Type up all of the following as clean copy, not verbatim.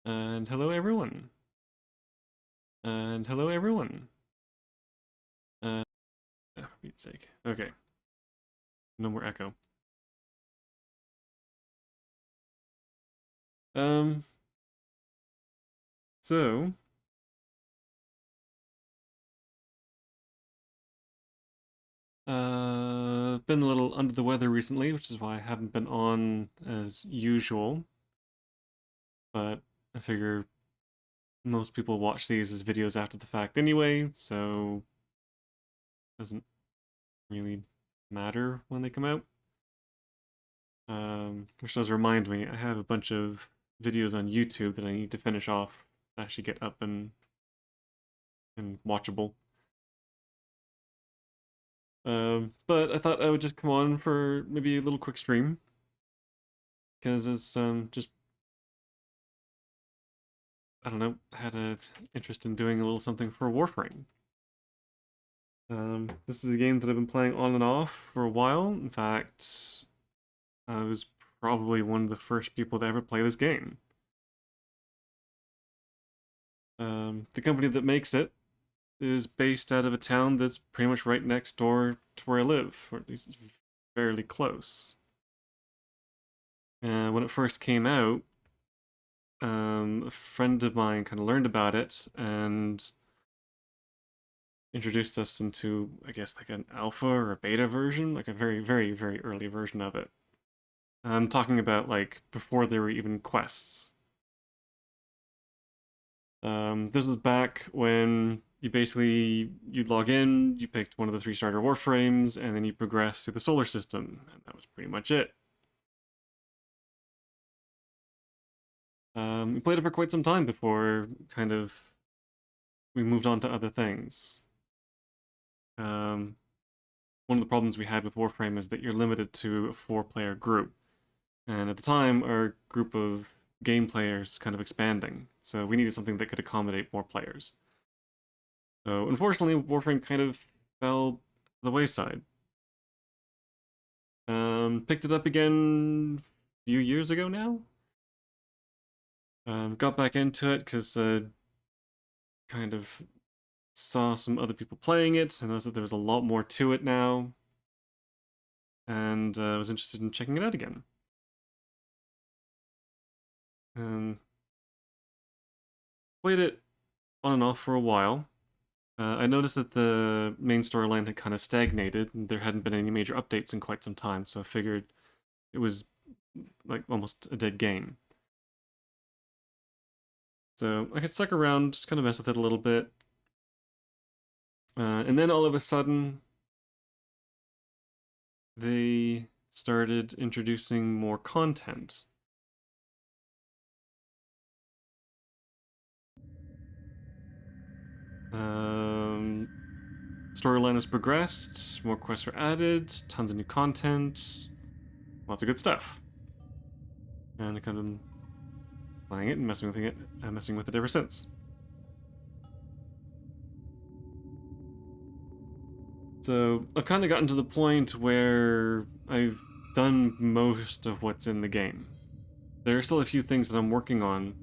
And hello everyone. And hello everyone. Uh, for Pete's sake. Okay, no more echo. Um, so, been a little under the weather recently, which is why I haven't been on as usual. But I figure most people watch these as videos after the fact anyway, so it doesn't really matter when they come out. Which does remind me, I have a bunch of videos on YouTube that I need to finish off, actually get up and watchable. But I thought I would just come on for maybe a little quick stream because it's just I don't know, had a interest in doing a little something for Warframe. This is a game that I've been playing on and off for a while. In fact, I was probably one of the first people to ever play this game. The company that makes it is based out of a town that's pretty much right next door to where I live, or at least it's fairly close. And when it first came out, a friend of mine kind of learned about it and introduced us into, I guess, like an alpha or a beta version, like a very, very, very early version of it. I'm talking about like before there were even quests. This was back when you'd log in, you picked one of the 3 starter Warframes, and then you progressed through the solar system, and that was pretty much it. We played it for quite some time before kind of we moved on to other things. One of the problems we had with Warframe is that you're limited to a 4-player group. And at the time, our group of game players kind of expanding, so we needed something that could accommodate more players. So unfortunately, Warframe kind of fell to the wayside. Picked it up again a few years ago now. Got back into it because kind of saw some other people playing it and noticed that there was a lot more to it now, and was interested in checking it out again. Played it on and off for a while. I noticed that the main storyline had kind of stagnated, and there hadn't been any major updates in quite some time, so I figured it was like almost a dead game. So I could stuck around, just kind of mess with it a little bit. And then all of a sudden, they started introducing more content. Storyline was progressed, more quests were added, tons of new content, lots of good stuff. And I kind of playing it and messing with it ever since. So I've kind of gotten to the point where I've done most of what's in the game. There are still a few things that I'm working on,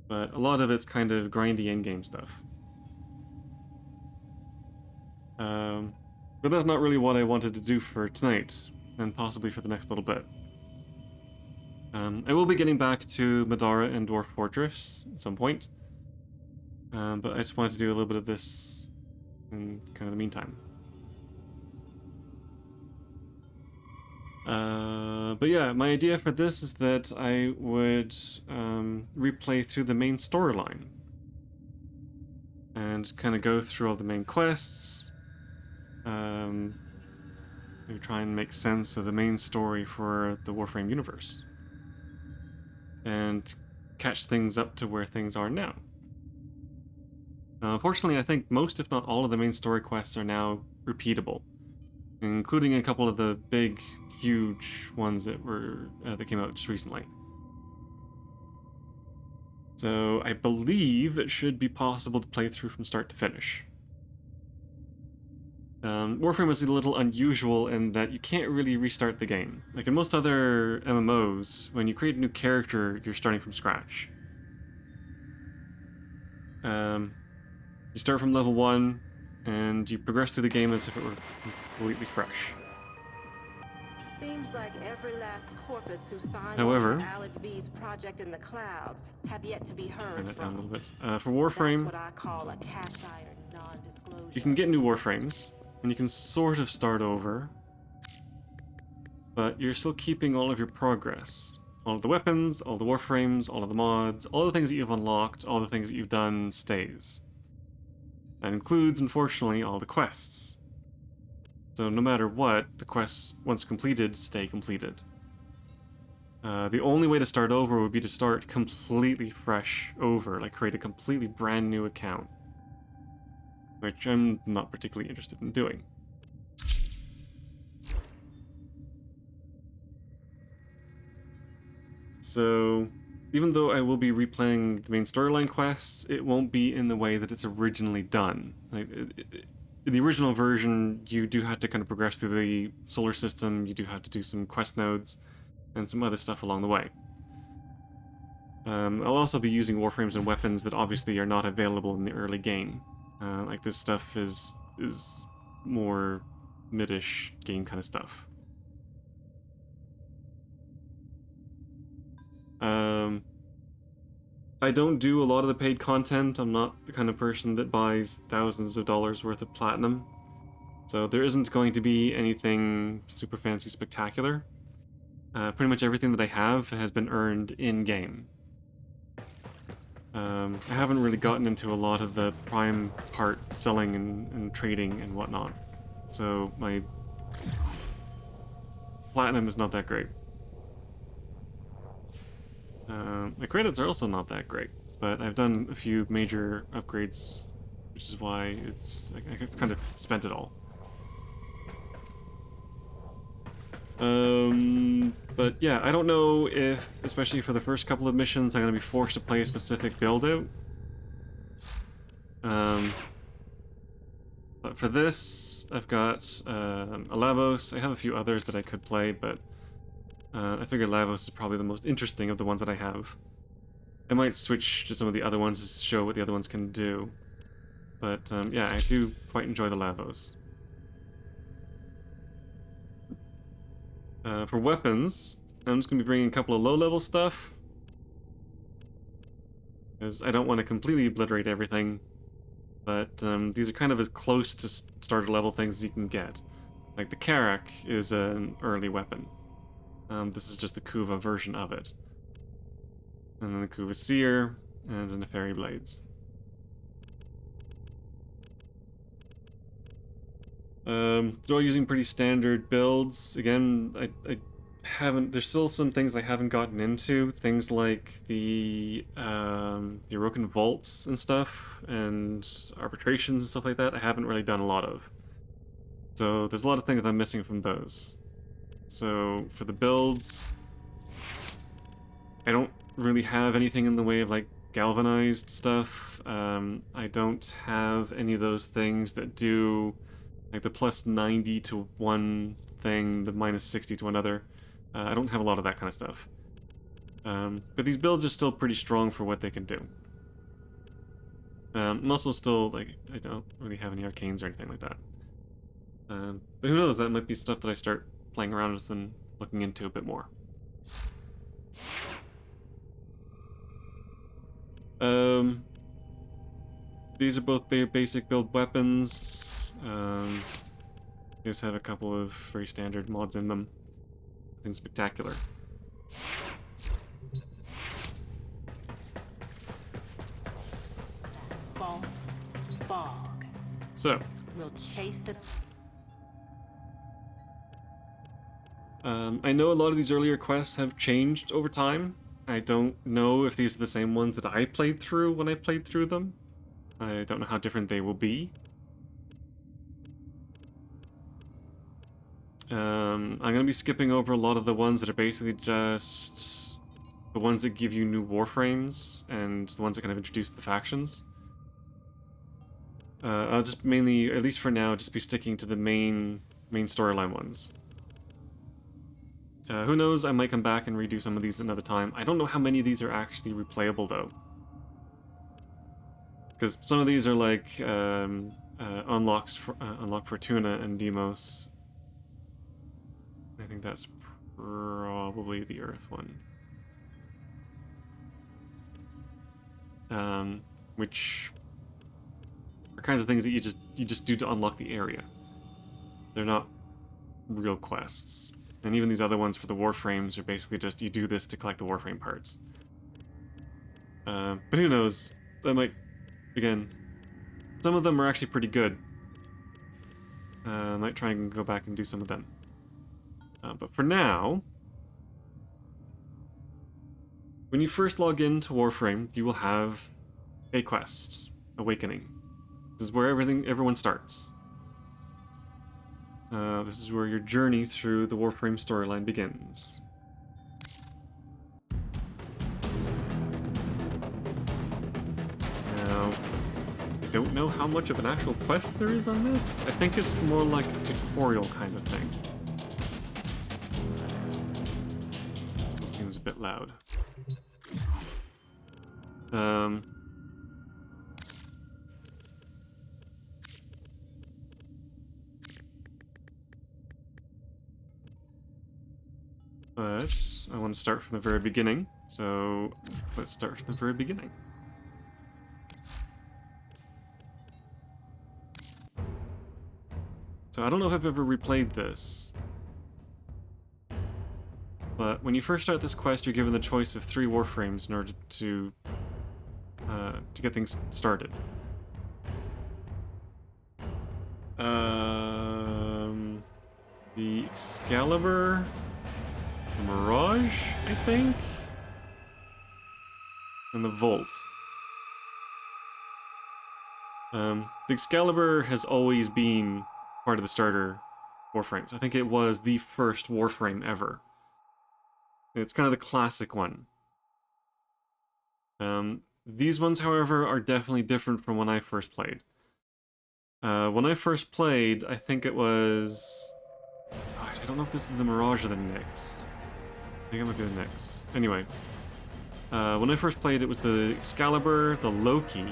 but a lot of it's kind of grindy in-game stuff. But that's not really what I wanted to do for tonight, and possibly for the next little bit. I will be getting back to Madara and Dwarf Fortress at some point, but I just wanted to do a little bit of this in kind of the meantime. But yeah, my idea for this is that I would replay through the main storyline and kind of go through all the main quests, maybe try and make sense of the main story for the Warframe universe, and catch things up to where things are now. Unfortunately, I think most, if not all, of the main story quests are now repeatable, including a couple of the big, huge ones that came out just recently. So I believe it should be possible to play through from start to finish. Warframe is a little unusual in that you can't really restart the game. Like in most other MMOs, when you create a new character, you're starting from scratch. You start from level 1, and you progress through the game as if it were completely fresh. Seems like every last corpus who signed on However, to Alec V's project in the clouds have yet to be heard turn that down a from. little bit. For That's Warframe, what I call a cast iron non-disclosure. you can get new Warframes, and you can sort of start over, but you're still keeping all of your progress. All of the weapons, all the Warframes, all of the mods, all the things that you've unlocked, all the things that you've done stays. That includes, unfortunately, all the quests. So no matter what, the quests, once completed, stay completed. The only way to start over would be to start completely fresh over, like create a completely brand new account. Which I'm not particularly interested in doing. So, even though I will be replaying the main storyline quests, it won't be in the way that it's originally done. Like, in the original version, you do have to kind of progress through the solar system, you do have to do some quest nodes, and some other stuff along the way. I'll also be using Warframes and weapons that obviously are not available in the early game. Like this stuff is more mid-ish game kind of stuff. I don't do a lot of the paid content. I'm not the kind of person that buys thousands of dollars worth of platinum. So there isn't going to be anything super fancy spectacular. Pretty much everything that I have has been earned in-game. I haven't really gotten into a lot of the prime part selling and trading and whatnot. So my platinum is not that great. My credits are also not that great, but I've done a few major upgrades, which is why I've kind of spent it all. But yeah, I don't know if, especially for the first couple of missions, I'm going to be forced to play a specific build out. But for this, I've got a Lavos. I have a few others that I could play, but I figure Lavos is probably the most interesting of the ones that I have. I might switch to some of the other ones to show what the other ones can do. But yeah, I do quite enjoy the Lavos. For weapons, I'm just going to be bringing a couple of low-level stuff. Because I don't want to completely obliterate everything. But these are kind of as close to starter level things as you can get. Like the Karak is an early weapon. This is just the Kuva version of it. And then the Kuva Seer, and then the Fairy Blades. They're all using pretty standard builds. Again, I haven't. There's still some things I haven't gotten into. Things like the Orokin Vaults and stuff, and arbitrations and stuff like that. I haven't really done a lot of. So there's a lot of things I'm missing from those. So for the builds, I don't really have anything in the way of like galvanized stuff. I don't have any of those things that do like the plus 90 to one thing, the minus 60 to another. I don't have a lot of that kind of stuff. But these builds are still pretty strong for what they can do. I'm also still, like, I don't really have any arcanes or anything like that. But who knows, that might be stuff that I start playing around with and looking into a bit more. These are both basic build weapons. These have a couple of very standard mods in them. Nothing spectacular. False fog. So, We'll chase it. I know a lot of these earlier quests have changed over time. I don't know if these are the same ones that I played through when I played through them. I don't know how different they will be. I'm going to be skipping over a lot of the ones that are basically just the ones that give you new Warframes and the ones that kind of introduce the factions. I'll just mainly, at least for now, just be sticking to the main storyline ones. Who knows, I might come back and redo some of these another time. I don't know how many of these are actually replayable, though. Because some of these are like unlock Fortuna and Demos. I think that's probably the Earth one. Which are kinds of things that you just do to unlock the area. They're not real quests. And even these other ones for the Warframes are basically just you do this to collect the Warframe parts. But who knows? That might, again, some of them are actually pretty good. I might try and go back and do some of them. But for now, when you first log into Warframe, you will have a quest, Awakening. This is where everyone starts. This is where your journey through the Warframe storyline begins. Now, I don't know how much of an actual quest there is on this. I think it's more like a tutorial kind of thing. Still seems a bit loud. But I want to start from the very beginning, so let's start from the very beginning. So I don't know if I've ever replayed this, but when you first start this quest, you're given the choice of 3 Warframes in order to get things started. The Excalibur, the Mirage, I think, and the Volt. The Excalibur has always been part of the starter Warframes. I think it was the first Warframe ever. It's kind of the classic one. These ones, however, are definitely different from when I first played. When I first played, I think it was... I don't know if this is the Mirage or the Nyx. I think it might be the Nyx. Anyway. When I first played, it was the Excalibur, the Loki.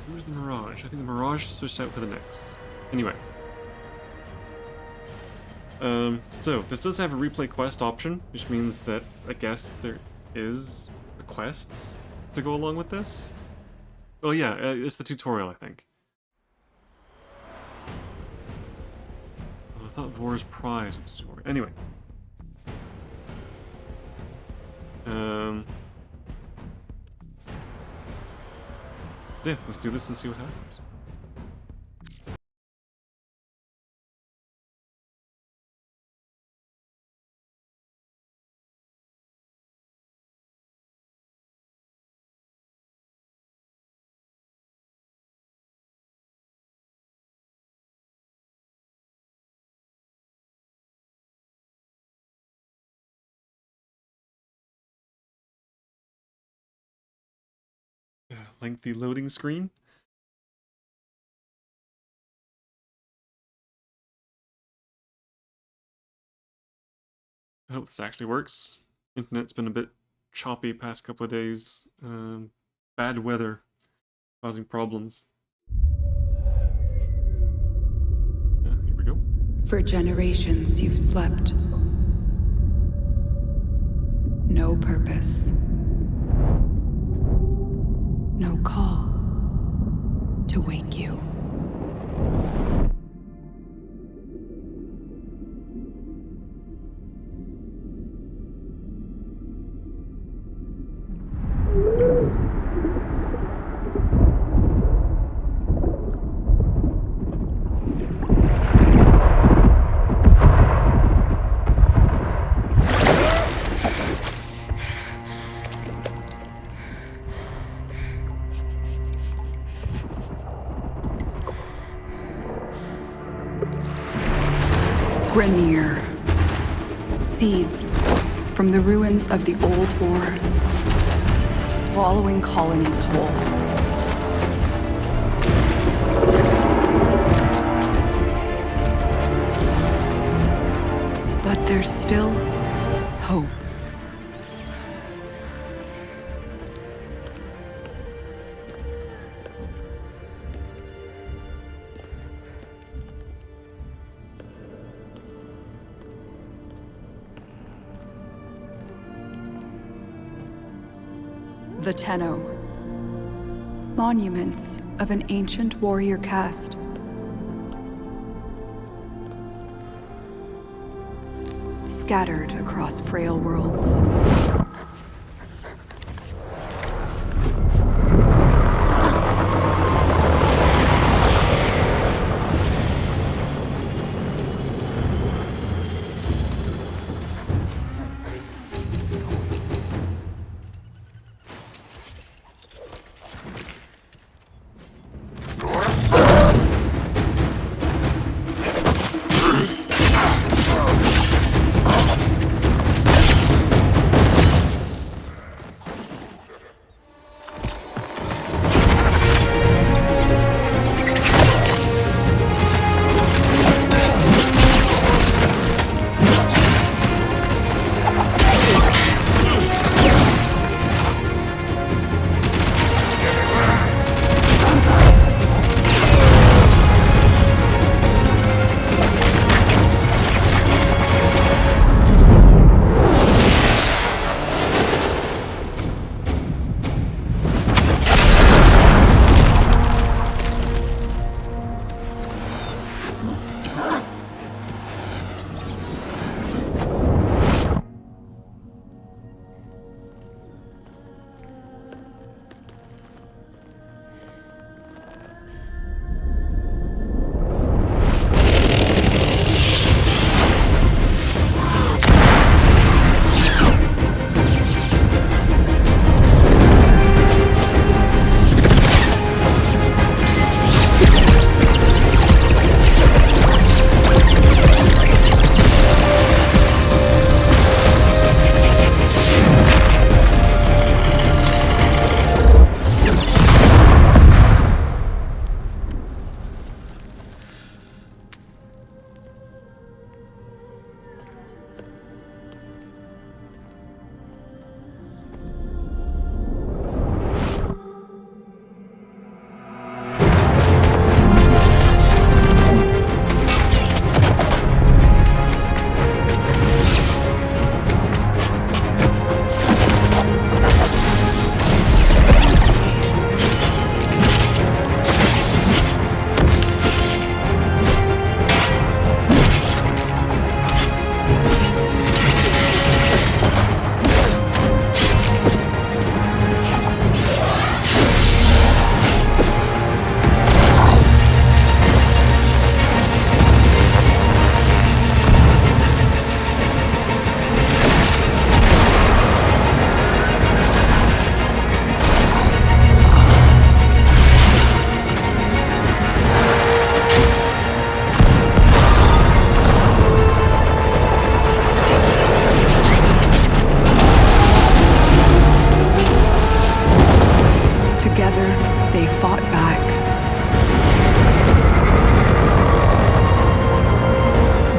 Who was the Mirage? I think the Mirage switched out for the Nyx. Anyway. So, this does have a replay quest option, which means that, I guess, there is a quest to go along with this. Oh yeah, it's the tutorial, I think. Oh, I thought Vor's Prize was the tutorial. Anyway. So yeah, let's do this and see what happens. Lengthy loading screen. I hope this actually works. Internet's been a bit choppy past couple of days. Bad weather causing problems. Yeah, here we go. For generations, you've slept. No purpose. No call to wake you. Grenier. Seeds from the ruins of the old war, swallowing colonies whole. But there's still hope. The Tenno. Monuments of an ancient warrior caste. Scattered across frail worlds.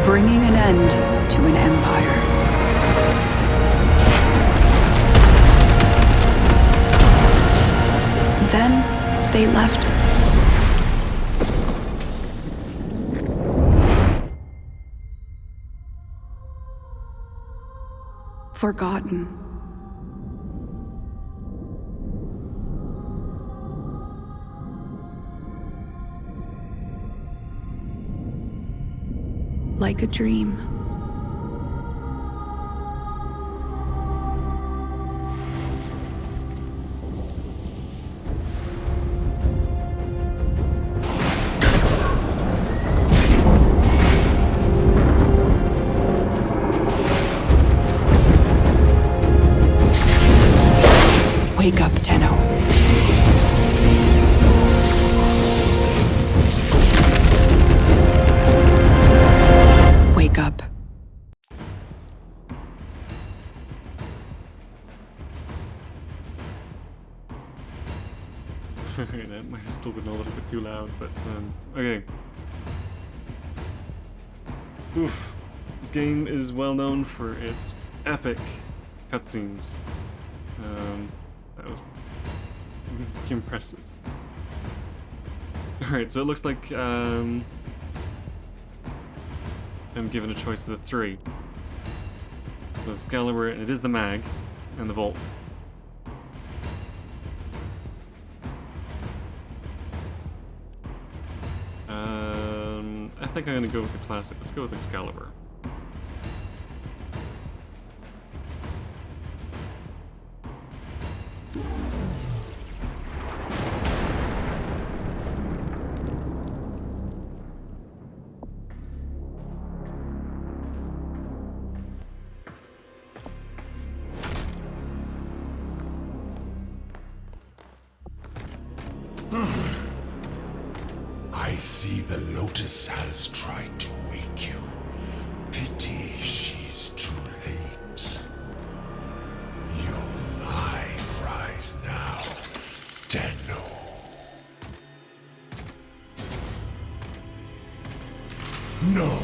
bringing an end to an empire. Then they left. Forgotten. Like a dream. Wake up, Tenno. Wake up. That might have still been a little bit too loud, but okay. Oof. This game is well known for its epic cutscenes. That was really impressive. Alright, so it looks like I'm given a choice of the three. So Excalibur, and it is the mag, and the Vault. think I'm gonna go with the classic. Let's go with Excalibur. I see the Lotus has tried to wake you. Pity she's too late. You're my prize now, Tenno. No.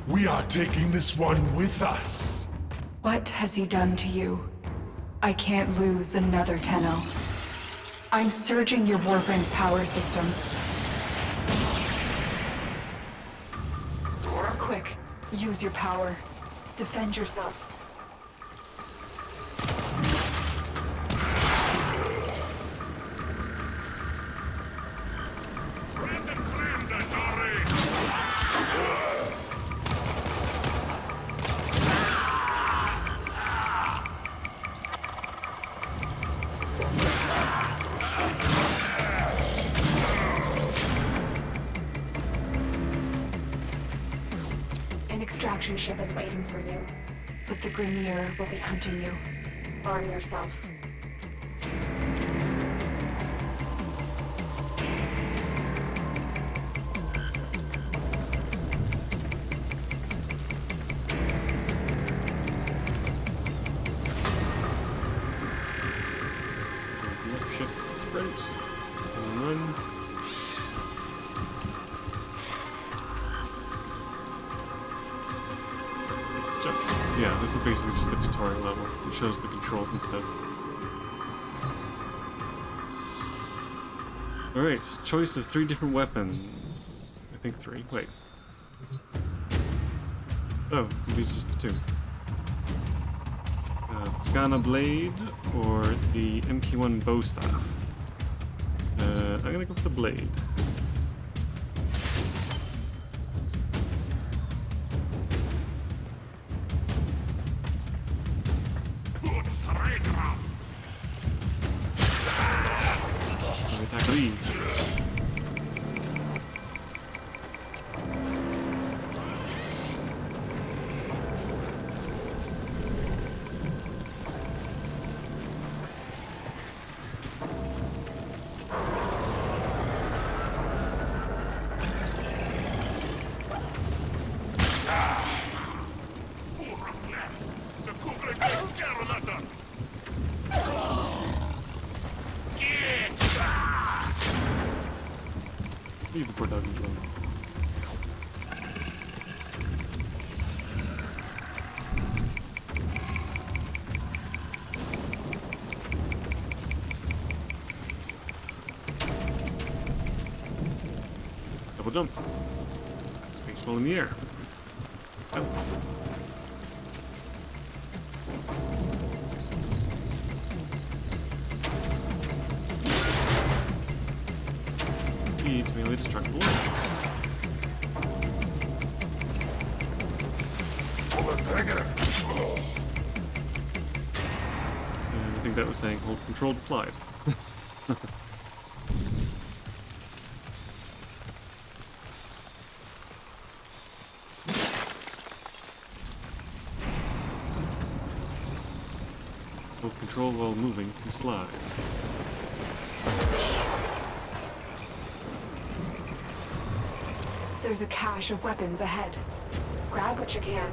We are taking this one with us. What has he done to you? I can't lose another Tenno. I'm surging your Warframe's power systems. Quick, use your power. Defend yourself. An extraction ship is waiting for you, but the Grimir will be hunting you. Arm yourself. Left shift, sprint, and run. Press space to jump. So yeah, this is basically just the tutorial level. It shows the controls and stuff. Alright, choice of 3 different weapons. I think 3. Wait. Oh, maybe it's just the 2. The Skana Blade or the MK1 Bow Staff. I'm gonna go with the Blade. Let me attack these. Leave the poor doggies alone. Double jump. Space while in the air. Bounce. To melee destructible weapons. I think that was saying hold control to slide. Hold control while moving to slide. There's a cache of weapons ahead. Grab what you can.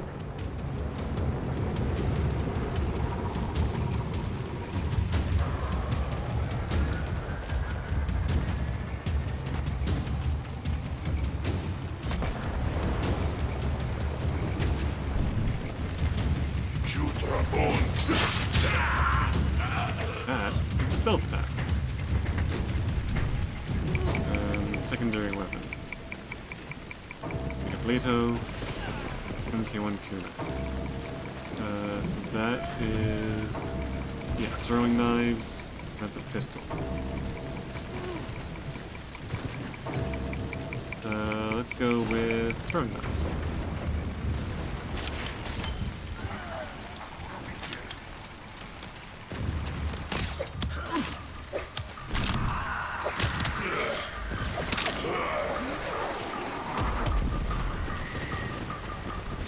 That is a stealth attack. Secondary weapon. Plato, MK1 Kuna. So that is, yeah, throwing knives. That's a pistol. Let's go with throwing knives.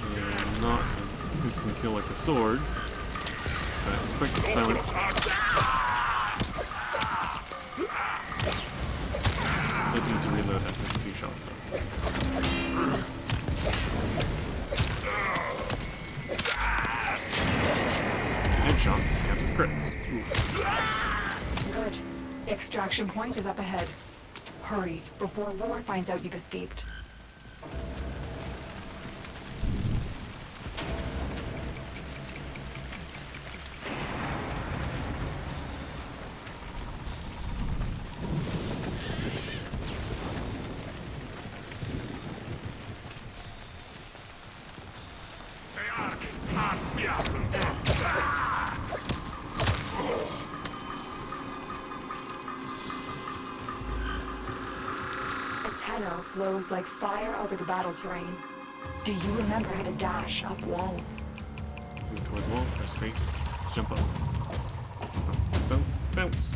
And not an instant kill like a sword, but it's quick and silent. I need to reload after a few shots though. Headshots count as crits. Oof. Good. The extraction point is up ahead. Hurry, before Roar finds out you've escaped. Tenno flows like fire over the battle terrain. Do you remember how to dash up walls? Move toward the wall, press space, jump up. Bounce, bounce.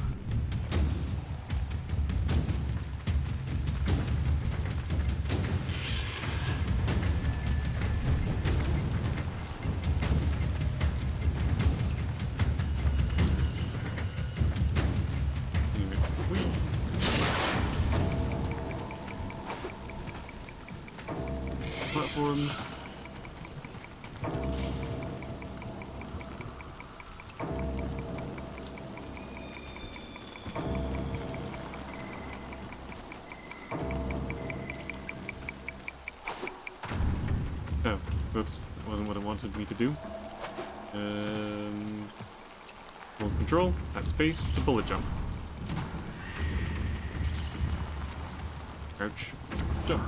Platforms. Oh, whoops, that wasn't what I wanted me to do. Hold control, tap space to bullet jump. Crouch, jump.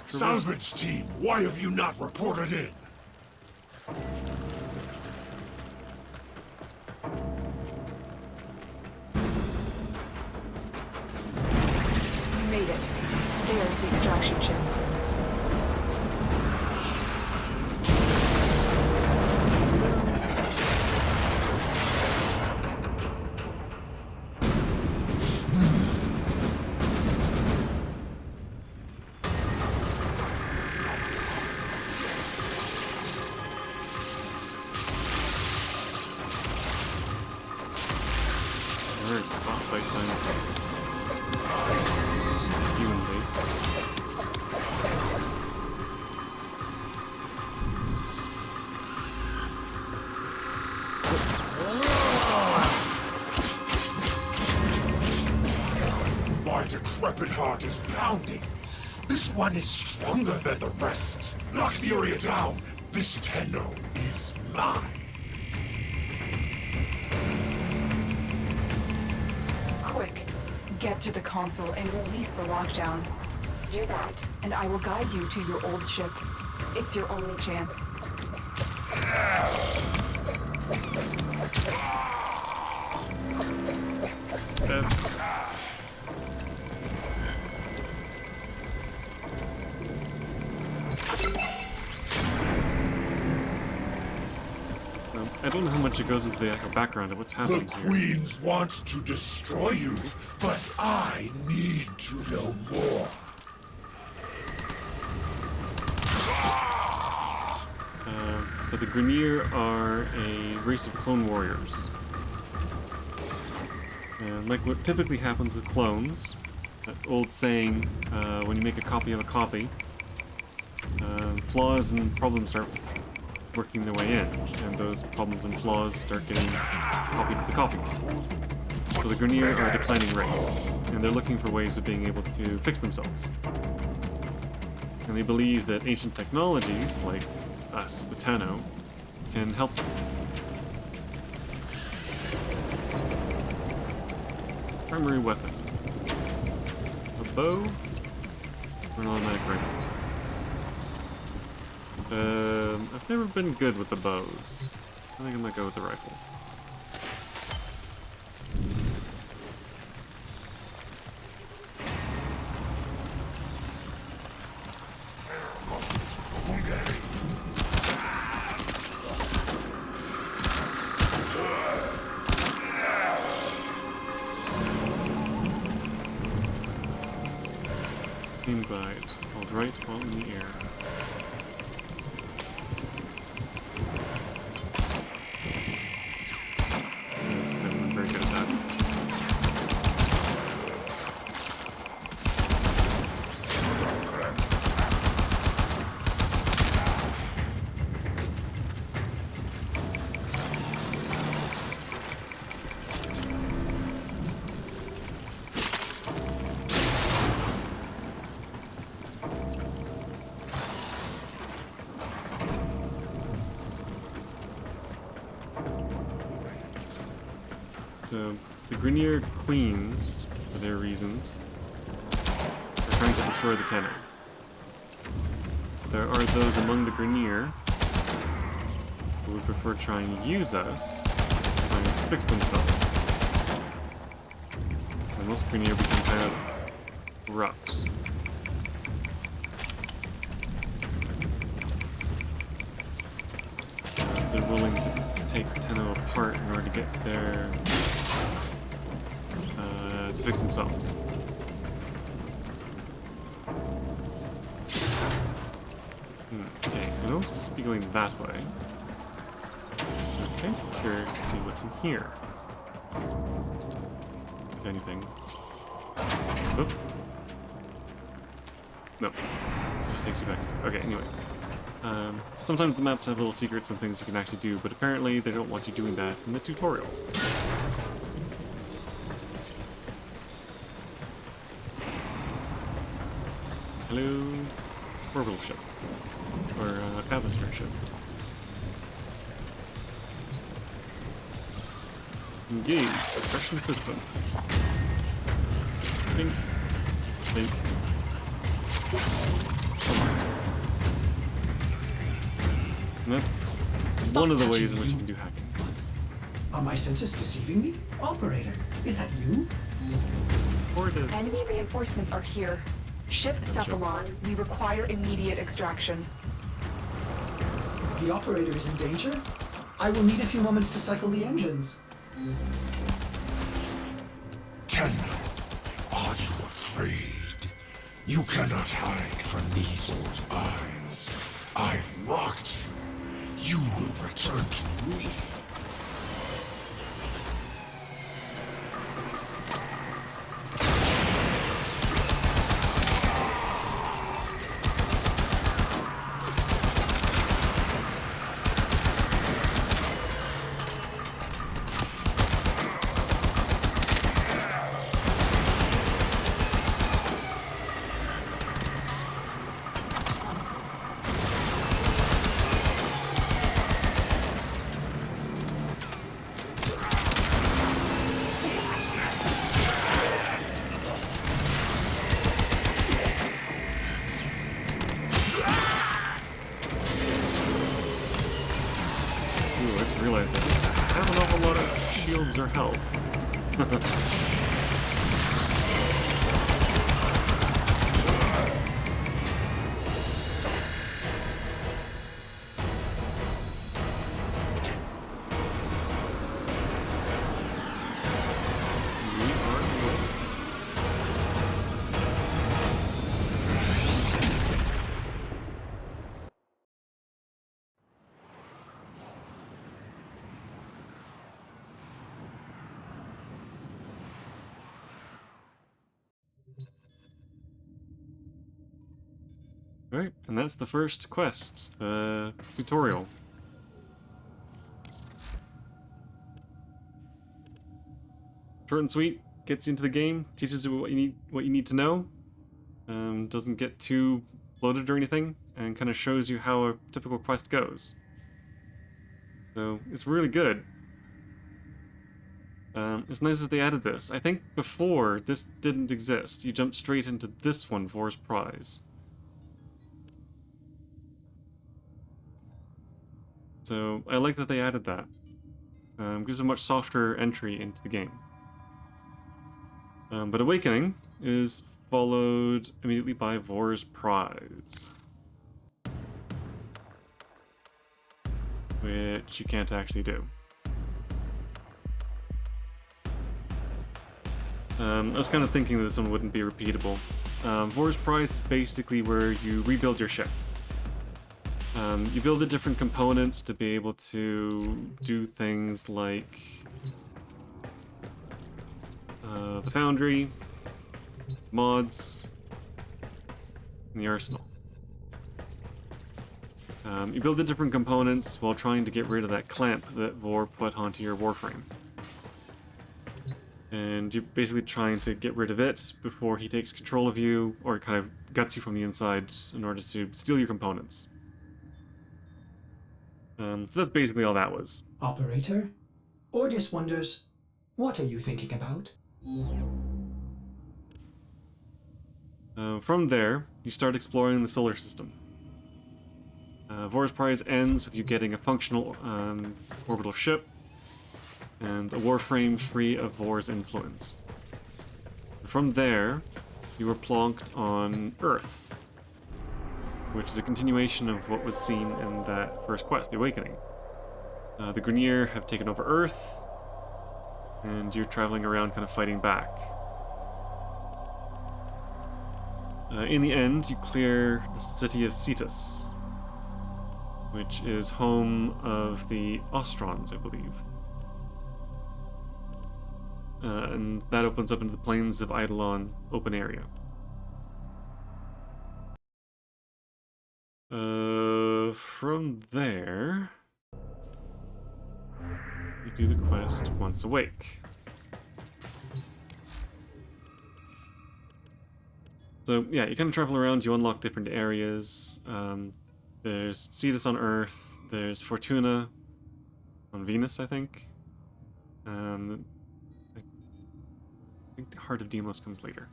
Salvage team, why have you not reported in? You made it. There's the extraction chip. Alright, boss fight time. Human base. My decrepit heart is pounding. This one is stronger than the rest. Knock the area down. This Tenno is mine. Quick, get to the console and release the lockdown. Do that, and I will guide you to your old ship. It's your only chance. I don't know how much it goes into the actual background of what's The happening here. Queens want to destroy you, but I need to know more. But the Grineer are a race of clone warriors. And like what typically happens with clones, that old saying, when you make a copy of a copy, flaws and problems start working their way in, and those problems and flaws start getting copied to the copies. So the Grineer are a declining race, and they're looking for ways of being able to fix themselves. And they believe that ancient technologies, like us, the Tenno, can help them. Primary weapon. A bow or an automatic rifle? I've never been good with the bows. I think I might go with the rifle. Team glide. Hold right while in the air. I'm very good at that. So, the Grineer Queens, for their reasons, are trying to destroy the Tenno. There are those among the Grineer who would prefer trying to use us, trying to fix themselves. And most Grineer become kind of corrupt. They're willing to take Tenno apart in order to get their to fix themselves. Okay, I know I'm supposed to be going that way. Okay, curious to see what's in here. If anything. Oop. Nope. It just takes you back. Okay, anyway. Sometimes the maps have little secrets and things you can actually do, but apparently they don't want you doing that in the tutorial. Hello, orbital ship, or atmosphere ship. Engage suppression system. Think. And that's one of the ways in which you can do hacking. Are my senses deceiving me? Operator, is that you? Or it is. Enemy reinforcements are here. Ship Cephalon. We require immediate extraction. The operator is in danger? I will need a few moments to cycle the engines. Tenno, are you afraid? You cannot hide from these old eyes. I've marked you. You will return to me. Realize I have an awful lot of shields or health. Right, and that's the first quest, the tutorial. Short and sweet, gets you into the game, teaches you what you need to know. Doesn't get too bloated or anything, and kind of shows you how a typical quest goes. So it's really good. It's nice that they added this. I think before this didn't exist. You jumped straight into this one for his prize. So I like that they added that. Gives a much softer entry into the game. But Awakening is followed immediately by Vor's Prize, which you can't actually do. I was kind of thinking that this one wouldn't be repeatable. Vor's Prize is basically where you rebuild your ship. You build the different components to be able to do things like the foundry, mods, and the arsenal. You build the different components while trying to get rid of that clamp that Vor put onto your Warframe. And you're basically trying to get rid of it before he takes control of you, or kind of guts you from the inside in order to steal your components. So that's basically all that was. Operator? Ordis wonders, what are you thinking about? From there, you start exploring the solar system. Vor's Prize ends with you getting a functional orbital ship and a Warframe free of Vor's influence. From there, you were plonked on Earth, which is a continuation of what was seen in that first quest, The Awakening. The Grineer have taken over Earth, and you're traveling around kind of fighting back. In the end, you clear the city of Cetus, which is home of the Ostrons, I believe. And that opens up into the plains of Eidolon open area. From there, you do the quest Once Awake. So yeah, you kind of travel around, you unlock different areas. There's Cetus on Earth, there's Fortuna on Venus, I think. I think the Heart of Deimos comes later.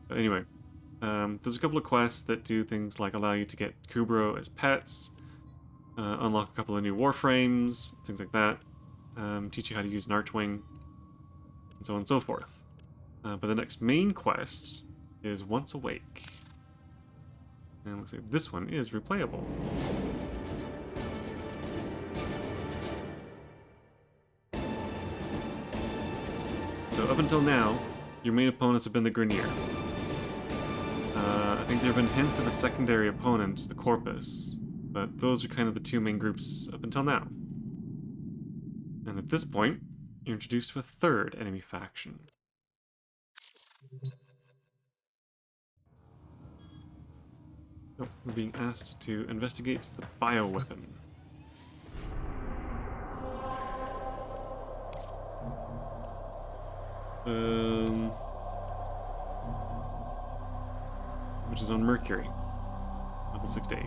But anyway, there's a couple of quests that do things like allow you to get Kubro as pets, unlock a couple of new Warframes, things like that, teach you how to use an Archwing, and so on and so forth. But the next main quest is Once Awake. And looks like this one is replayable. So up until now, your main opponents have been the Grineer. I think there have been hints of a secondary opponent, the Corpus, but those are kind of the two main groups up until now. And at this point, you're introduced to a third enemy faction. So, we're being asked to investigate the bioweapon. Which is on Mercury, level 6 to 8.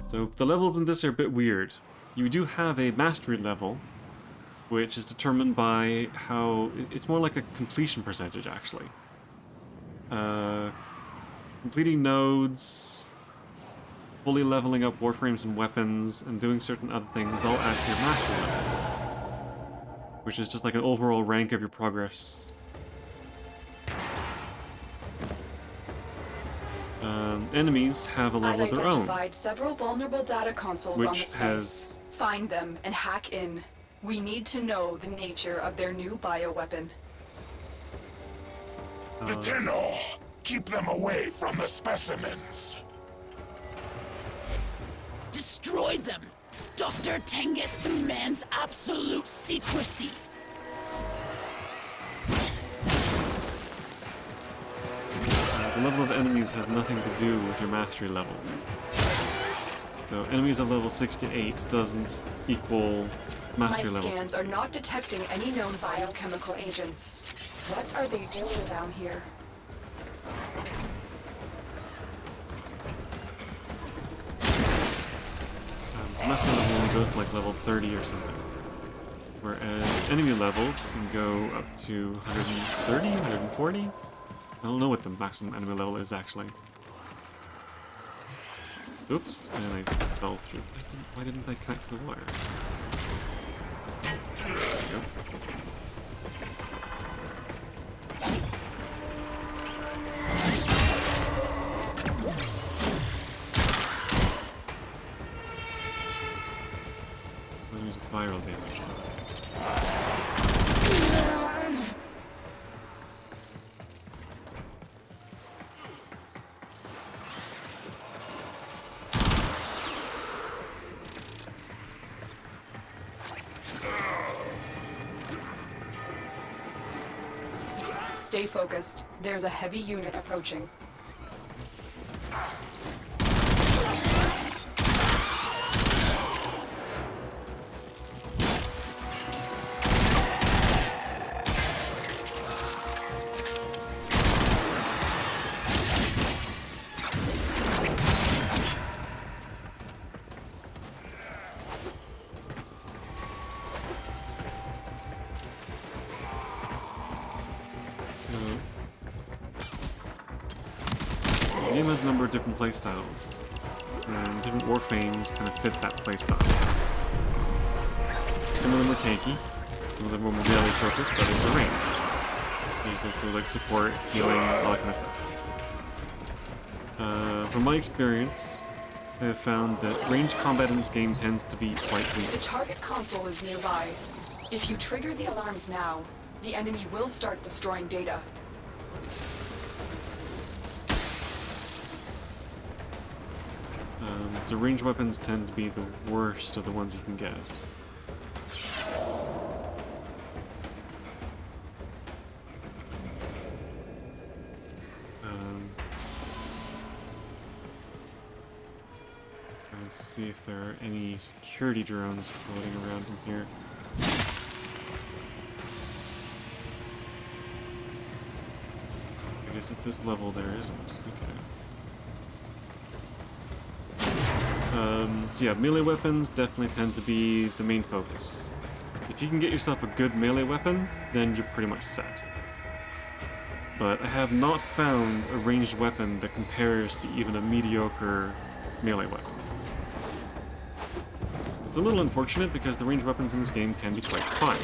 So the levels in this are a bit weird. You do have a mastery level, which is determined by how... It's more like a completion percentage, actually. Completing nodes, fully leveling up Warframes and weapons, and doing certain other things all add to your mastery level, which is just like an overall rank of your progress. Enemies have a level of their own, identified several vulnerable data consoles on the which space. has... Find them and hack in. We need to know the nature of their new bioweapon. The Tenno! Keep them away from the specimens! Destroy them! Dr. Tengus demands absolute secrecy! The level of enemies has nothing to do with your mastery level. So enemies at level 6 to 8 doesn't equal mastery My levels. scans are not detecting any known biochemical agents. What are they doing down here? So mastery level only goes to like level 30 or something. Whereas enemy levels can go up to 130, 140? I don't know what the maximum enemy level is actually. Oops, and I fell through. Why didn't I connect to the wire? There we go. There's viral damage. Stay focused. There's a heavy unit approaching. The game has a number of different playstyles, and different Warframes kind of fit that playstyle. Some of them are tanky, some of them are more melee focused, others are ranged. There's also like support, healing, all that kind of stuff. From my experience, I have found that ranged combat in this game tends to be quite The weak. target console is nearby. If you trigger the alarms now, the enemy will start destroying data. So ranged weapons tend to be the worst of the ones you can get. Let's see if there are any security drones floating around in here. I guess at this level there isn't. Okay. So yeah, melee weapons definitely tend to be the main focus. If you can get yourself a good melee weapon, then you're pretty much set. But I have not found a ranged weapon that compares to even a mediocre melee weapon. It's a little unfortunate because the ranged weapons in this game can be quite fine.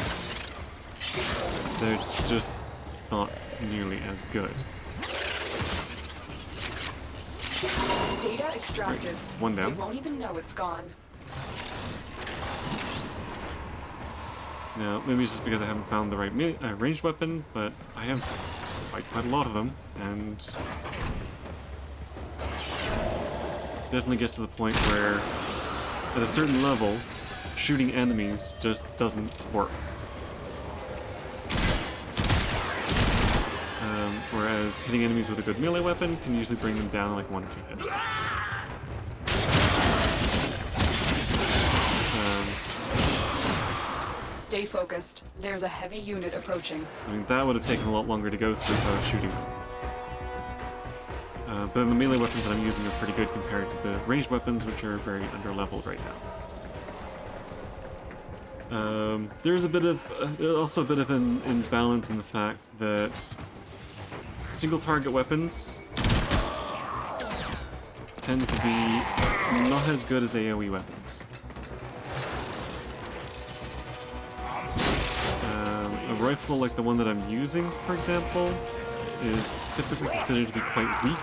They're just not nearly as good. Data extracted. One down. They won't even know it's gone. Now, maybe it's just because I haven't found the right ranged weapon, but I have quite a lot of them, and definitely gets to the point where, at a certain level, shooting enemies just doesn't work. Whereas hitting enemies with a good melee weapon can usually bring them down in like 1 or 2 hits. Stay focused. There's a heavy unit approaching. I mean, that would have taken a lot longer to go through if I was shooting them. But the melee weapons that I'm using are pretty good compared to the ranged weapons, which are very under-leveled right now. There's a bit of, also a bit of an imbalance in the fact that single-target weapons tend to be not as good as AoE weapons. A rifle like the one that I'm using, for example, is typically considered to be quite weak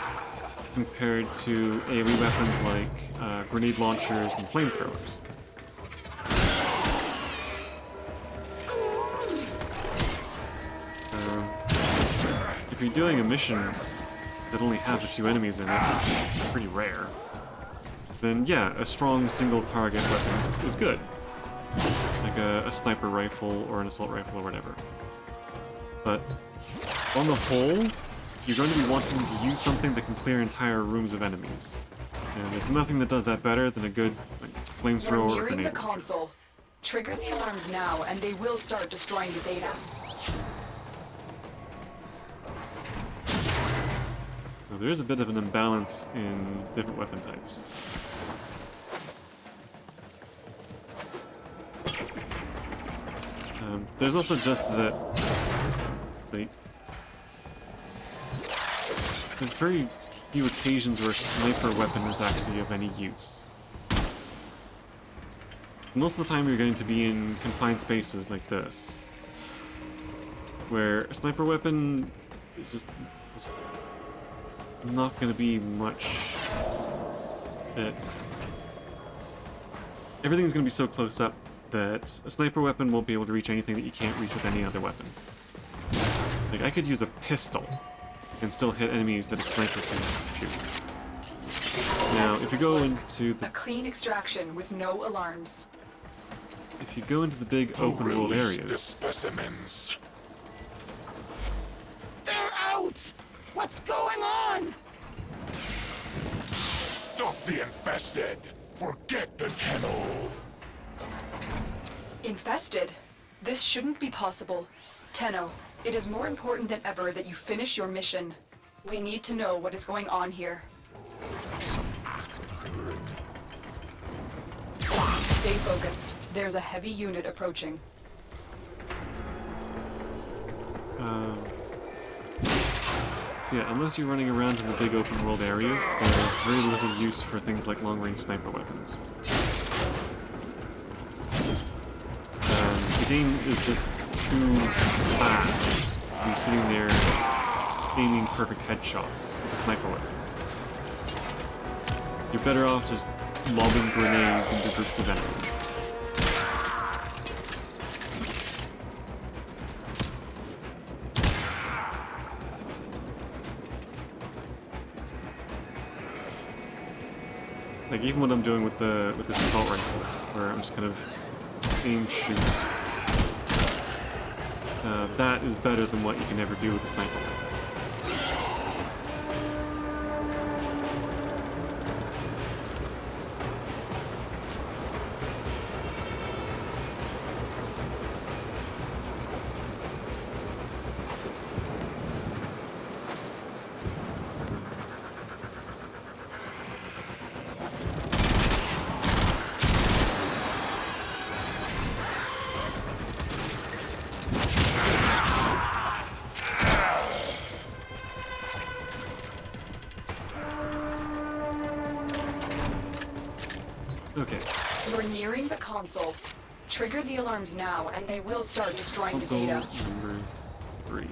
compared to AoE weapons like grenade launchers and flamethrowers. If you're doing a mission that only has a few enemies in it, which is pretty rare, then yeah, a strong single-target weapon is good. Like a sniper rifle or an assault rifle or whatever. But on the whole, you're going to be wanting to use something that can clear entire rooms of enemies. And there's nothing that does that better than a good flamethrower or You're nearing grenade the launcher. console. Trigger the alarms now, and they will start destroying the data. So there is a bit of an imbalance in different weapon types. There's also just that there's very few occasions where a sniper weapon is actually of any use. Most of the time you're going to be in confined spaces like this, where a sniper weapon is just not going to be much that... Everything's going to be so close up that a sniper weapon won't be able to reach anything that you can't reach with any other weapon. Like, I could use a pistol and still hit enemies that a sniper can shoot. Now, if you go into the... A clean extraction with no alarms. If you go into the big open world Release the areas... specimens. They're out! What's going on? Stop the infested. Forget the Tenno. Infested? This shouldn't be possible. Tenno, it is more important than ever that you finish your mission. We need to know what is going on here. Stay focused. There's a heavy unit approaching. So yeah, unless you're running around in the big open world areas, there's very little use for things like long-range sniper weapons. The game is just too fast to be sitting there aiming perfect headshots with a sniper weapon. You're better off just lobbing grenades into groups of enemies. Like even what I'm doing with this assault rifle, where I'm just kind of aim shoot. That is better than what you can ever do with a sniper rifle. Okay. You're nearing the console. Trigger the alarms now, and they will start destroying Console the data. number 3.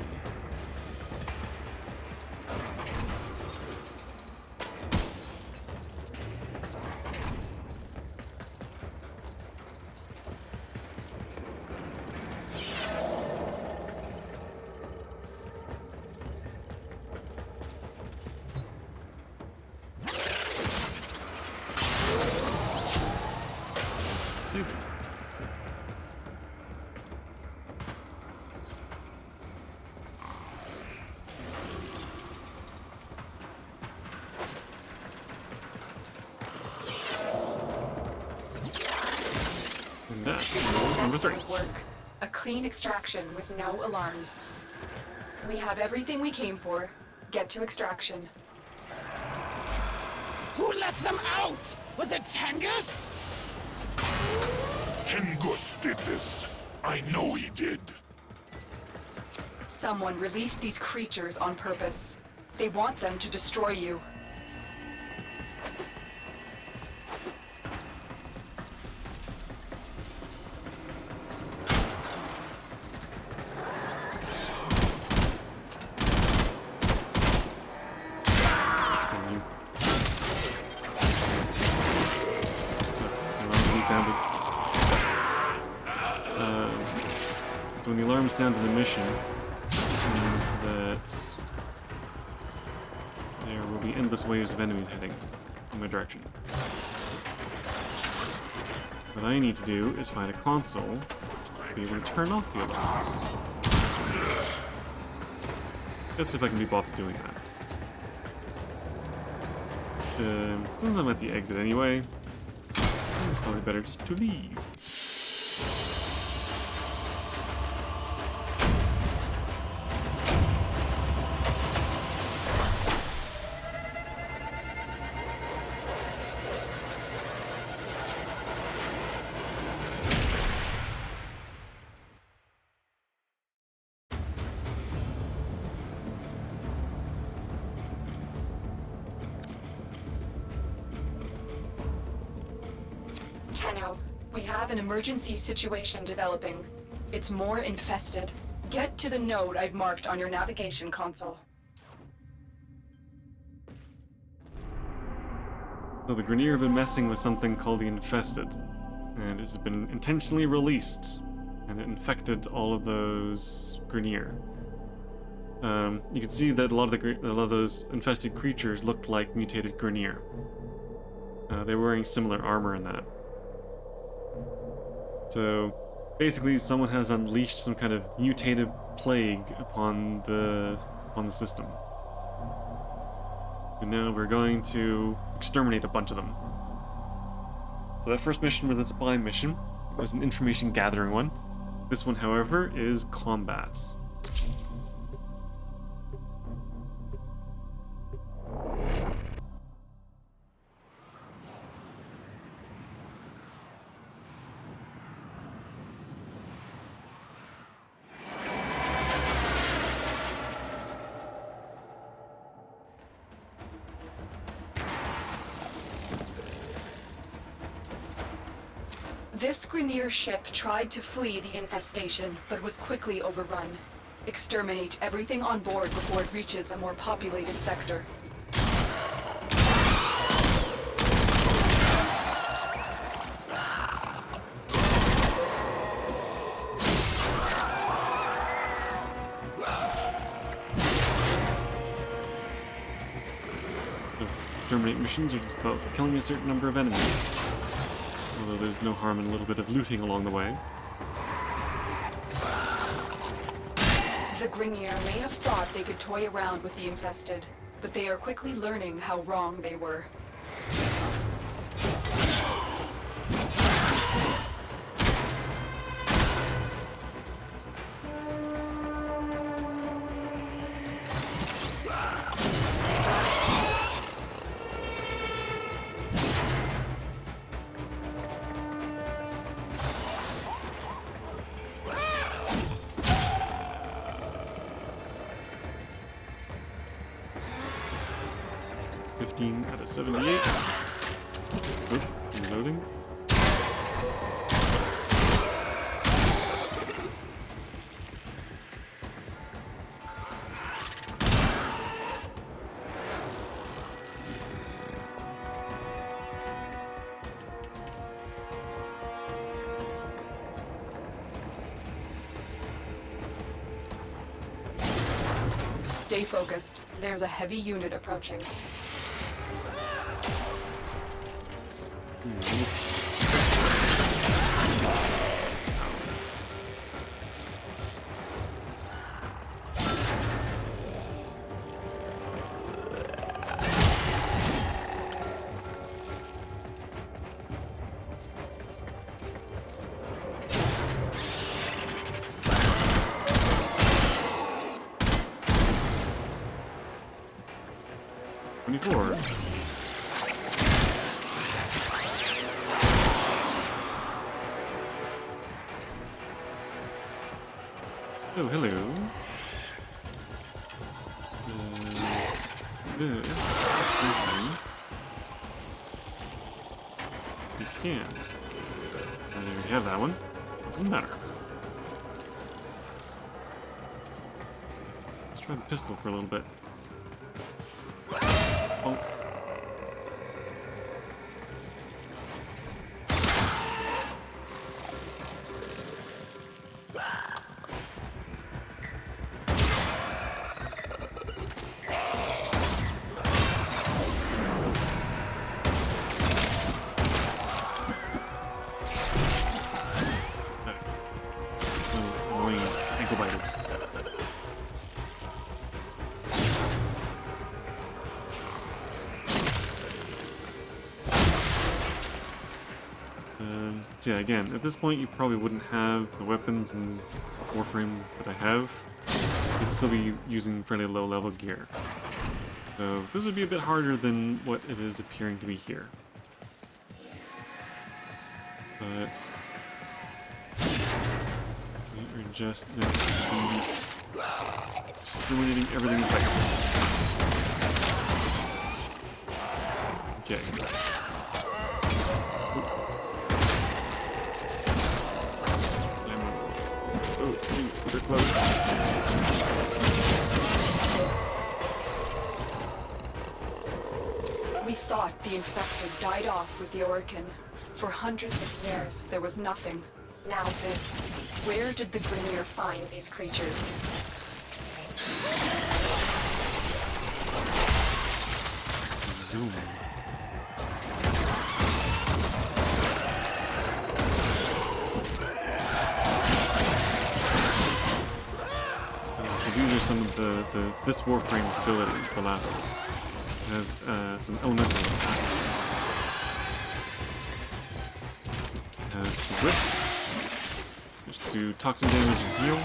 Safety. And that's number 3. Excellent work. A clean extraction with no alarms. We have everything we came for. Get to extraction. Who let them out? Was it Tengus? Tengus did this. I know he did. Someone released these creatures on purpose. They want them to destroy you. Can you... Alarm sounded. So when the alarms sound in the mission, it means that there will be endless waves of enemies heading in my direction. What I need to do is find a console to be able to turn off the alarms. Let's see if I can be bothered doing that. Since I'm at the exit anyway, it's probably better just to leave. Rhino. We have an emergency situation developing. It's more infested. Get to the node I've marked on your navigation console. So the Grenier have been messing with something called the Infested, and it's been intentionally released, and it infected all of those Grenier. You can see that a lot of those infested creatures looked like mutated Grenier. They're wearing similar armor in that. So basically, someone has unleashed some kind of mutative plague upon the system. And now we're going to exterminate a bunch of them. So that first mission was a spy mission. It was an information gathering one. This one, however, is combat. This Grenier ship tried to flee the infestation, but was quickly overrun. Exterminate everything on board before it reaches a more populated sector. Exterminate missions are just about killing a certain number of enemies. Although there's no harm in a little bit of looting along the way. The Grenier may have thought they could toy around with the infested, but they are quickly learning how wrong they were. Out of 78. Oh, reloading. Stay focused. There's a heavy unit approaching. Oh, hello. This something be scanned. I already have that one. Doesn't matter. Let's try the pistol for a little bit. Bonk. So yeah, again, at this point you probably wouldn't have the weapons and Warframe that I have. You'd still be using fairly low level gear. So this would be a bit harder than what it is appearing to be here. But we are just going to be exterminating everything in sight. Okay. died off with the Orkin. For hundreds of years, there was nothing. Now this. Where did the Grineer find these creatures? Zoom. So these are some of this Warframe's abilities, the Lapis. It has some elemental attacks. It has the whip, which do toxin damage and heal.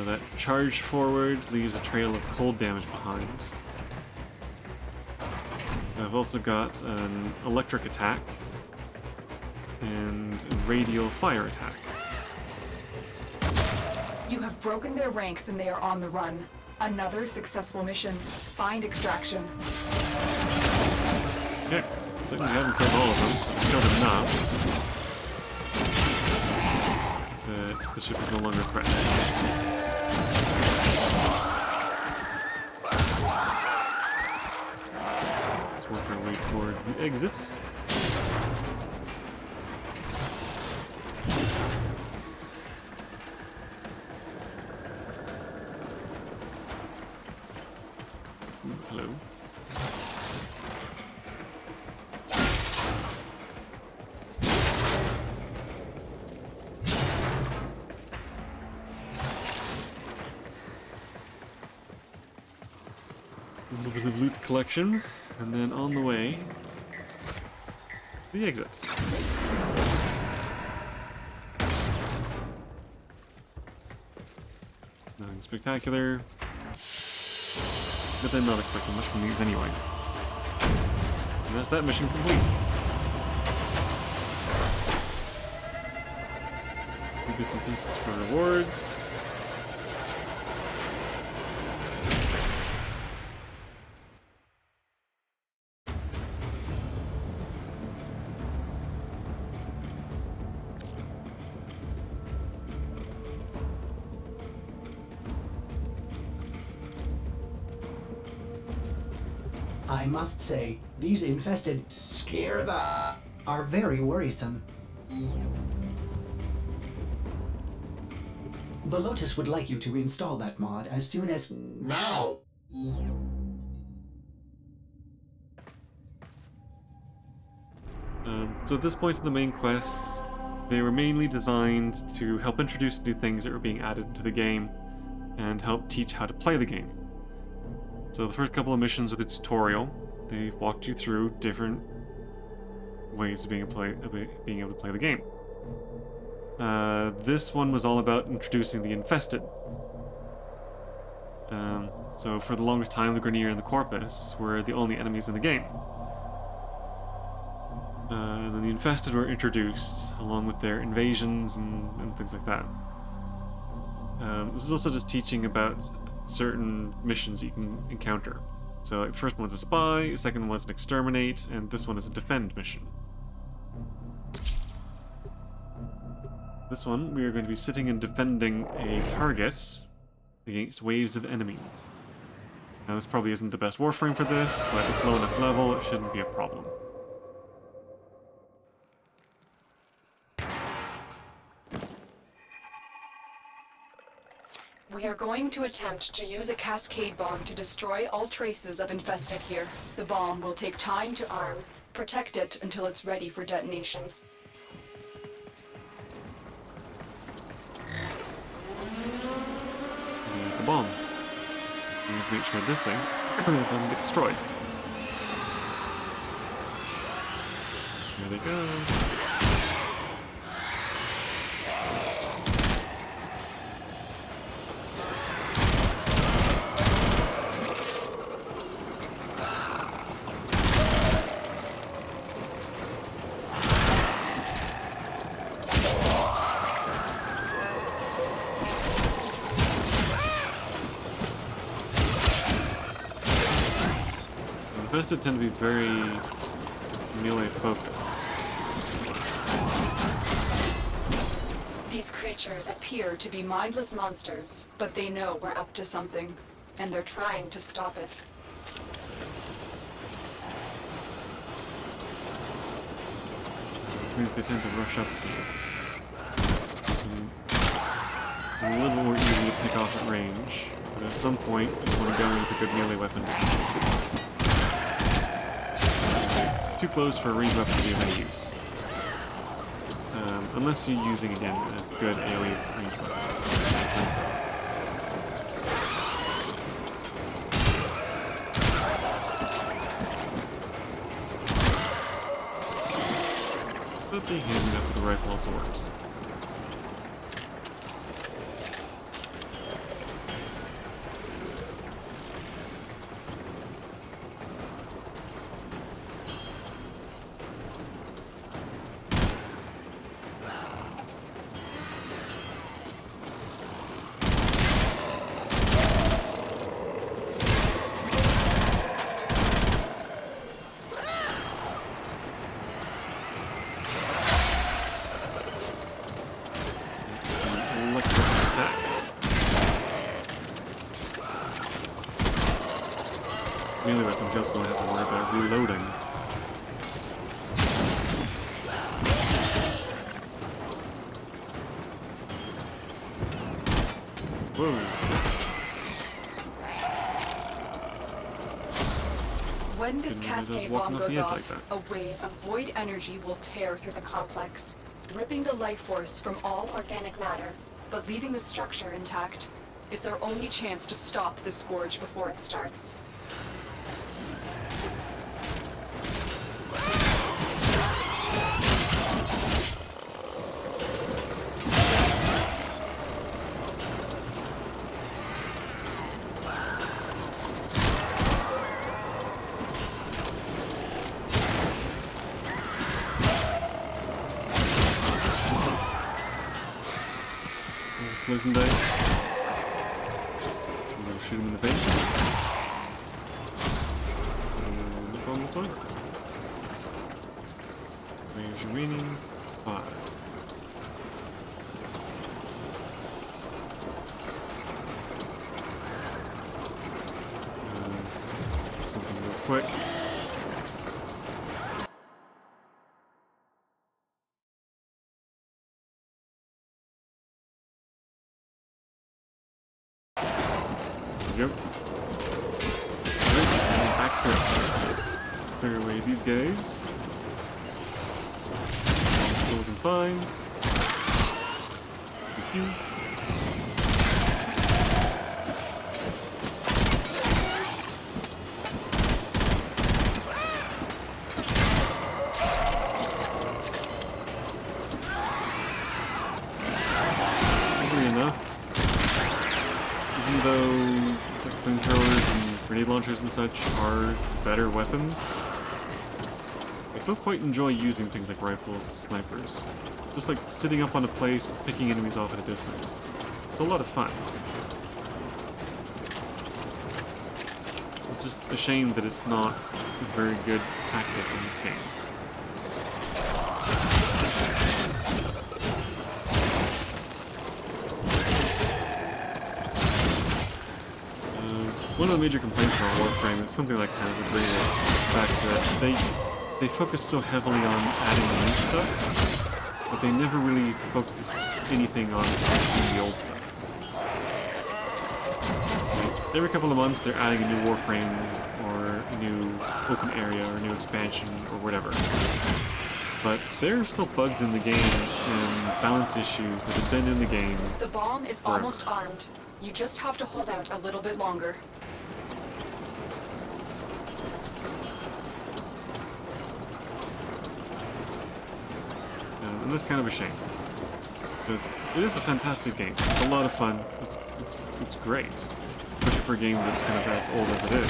That charge forward leaves a trail of cold damage behind. I've also got an electric attack and a radial fire attack. You have broken their ranks and they are on the run. Another successful mission. Find extraction. Okay, looks like we haven't killed all of them. We've killed enough. That the ship is no longer threatened. Let's work our way towards the exit. Ooh, hello. A little bit of loot collection, and then on the way, the exit. Nothing spectacular, but I'm not expecting much from these anyway. And that's that mission complete. Few bits and pieces for rewards. I must say, these infested are very worrisome. The Lotus would like you to install that mod as soon as now. So at this point in the main quests, they were mainly designed to help introduce new things that were being added to the game and help teach how to play the game. So the first couple of missions with the tutorial, they walked you through different ways of being able to play the game. This one was all about introducing the infested. So for the longest time, the Grineer and the Corpus were the only enemies in the game. And then the infested were introduced, along with their invasions and things like that. This is also just teaching about certain missions you can encounter. So like, the first one was a spy, the second one was an exterminate, and this one is a defend mission. This one, we are going to be sitting and defending a target against waves of enemies. Now this probably isn't the best Warframe for this, but it's low enough level, it shouldn't be a problem. We are going to attempt to use a cascade bomb to destroy all traces of infested here. The bomb will take time to arm. Protect it until it's ready for detonation. There's the bomb. We need to make sure this thing doesn't get destroyed. Here they go. Infested tend to be very melee focused. These creatures appear to be mindless monsters, but they know we're up to something, and they're trying to stop it. Which means they tend to rush up to you. A little more easy to pick off at range, but at some point you just want to go with a good melee weapon. Too close for a ranged weapon to be of any use. Unless you're using, again, a good AoE ranged weapon. But the handing up with the rifle also works. Melee weapons, you also don't have to worry about reloading. Whoa. When this Didn't realize I was cascade walking bomb off the goes edge off, like that. a wave of void energy will tear through the complex, ripping the life force from all organic matter, but leaving the structure intact. It's our only chance to stop the scourge before it starts. Slice and dice. I'm gonna shoot him in the face. And look on the toilet. Range remaining 5. Something real quick. Yep. Right, back to it. Clear away these guys. Looking fine. Thank you. Easily enough. Even though like flamethrowers and grenade launchers and such are better weapons, I still quite enjoy using things like rifles and snipers. Just like sitting up on a place, picking enemies off at a distance. It's a lot of fun. It's just a shame that it's not a very good tactic in this game. One of the major complaints about Warframe is something like kind of agree with the fact that they focus so heavily on adding the new stuff, but they never really focus anything on fixing the old stuff. Like, every couple of months they're adding a new Warframe, or a new open area, or a new expansion, or whatever. But there are still bugs in the game and balance issues that have been in the game. The bomb is forever. almost armed. You just have to hold out a little bit longer. And that's kind of a shame, because it is a fantastic game. It's a lot of fun. It's great, especially for a game that's kind of as old as it is.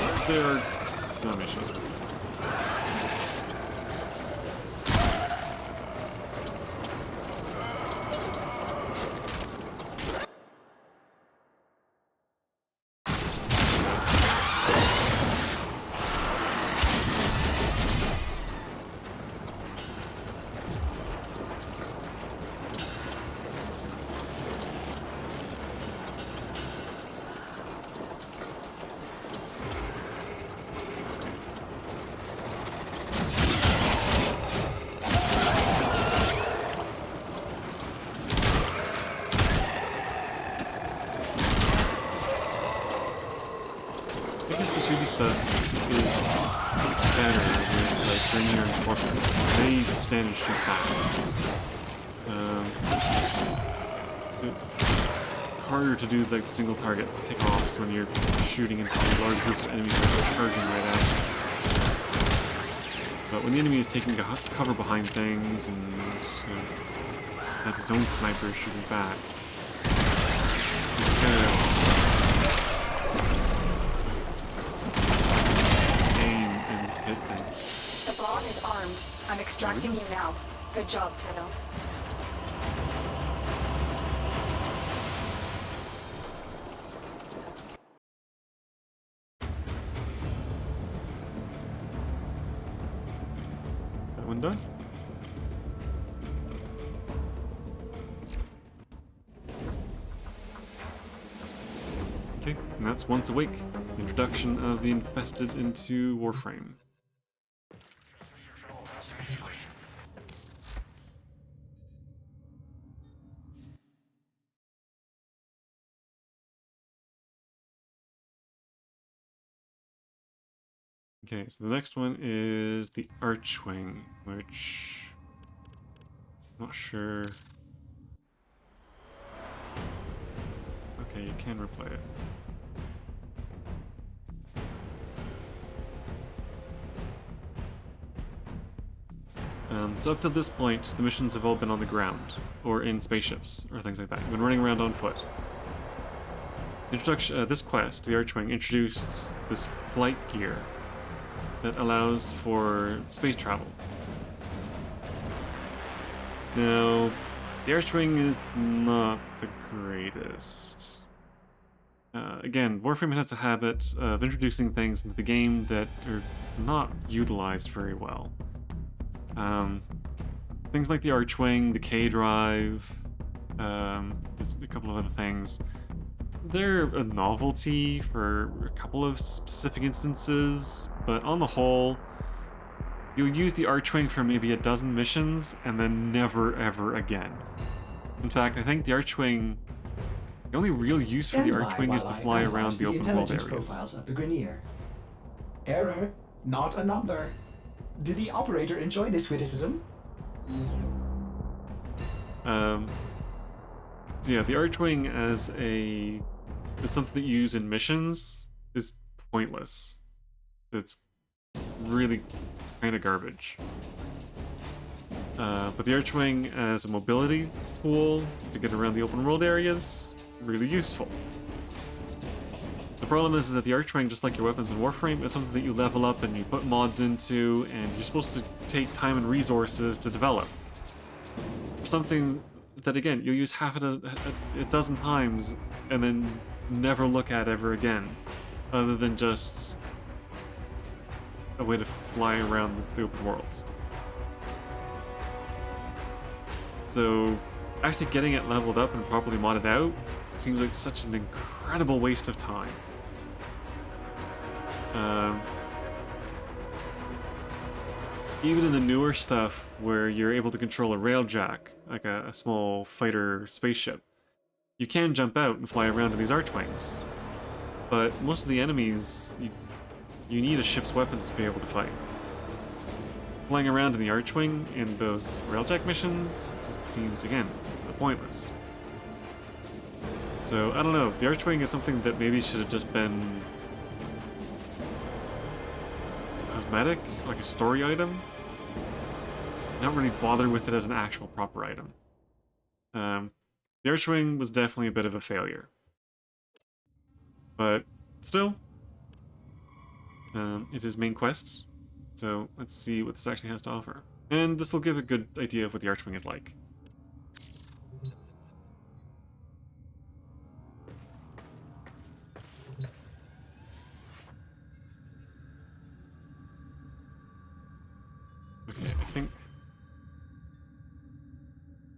But there are some issues with it. guess the shooty stuff is better with like Rainier and Corpus. They stand and shoot back. It's harder to do like single target pickoffs when you're shooting into large groups of enemies that are charging right at you. But when the enemy is taking cover behind things and has its own sniper shooting back, it's kind of aim and hit things. The bomb is armed. I'm extracting you now. Good job, Tenno. That one done? Okay, and that's Once Awake. Introduction of the Infested into Warframe. Okay, so the next one is the Archwing, which I'm not sure. Okay, you can replay it. So up to this point, the missions have all been on the ground, or in spaceships, or things like that. You've been running around on foot. This quest, the Archwing, introduced this flight gear that allows for space travel. Now, the Archwing is not the greatest. Again, Warframe has a habit of introducing things into the game that are not utilized very well. Things like the Archwing, the K-Drive, there's a couple of other things. They're a novelty for a couple of specific instances, but on the whole, you'll use the Archwing for maybe a dozen missions, and then never ever again. In fact, I think the Archwing, the only real use for the Archwing is to fly around the open world areas. Profiles of the Grenier. Error, not a number. Did the operator enjoy this witticism? So yeah, the Archwing as something that you use in missions is pointless. It's really kind of garbage. But the Archwing as a mobility tool to get around the open world areas, really useful. The problem is that the Archwing, just like your weapons in Warframe, is something that you level up and you put mods into, and you're supposed to take time and resources to develop. Something that, again, you'll use half a dozen times and then never look at ever again, other than just a way to fly around the open worlds. So, actually getting it leveled up and properly modded out seems like such an incredible waste of time. Even in the newer stuff where you're able to control a railjack, like a small fighter spaceship, you can jump out and fly around in these Archwings. But most of the enemies, you need a ship's weapons to be able to fight. Flying around in the Archwing in those railjack missions just seems, again, pointless. So, I don't know, the Archwing is something that maybe should have just been cosmetic, like a story item. Not really bother with it as an actual proper item. The Archwing was definitely a bit of a failure. But still, it is main quests, so let's see what this actually has to offer. And this will give a good idea of what the Archwing is like. Okay, I think...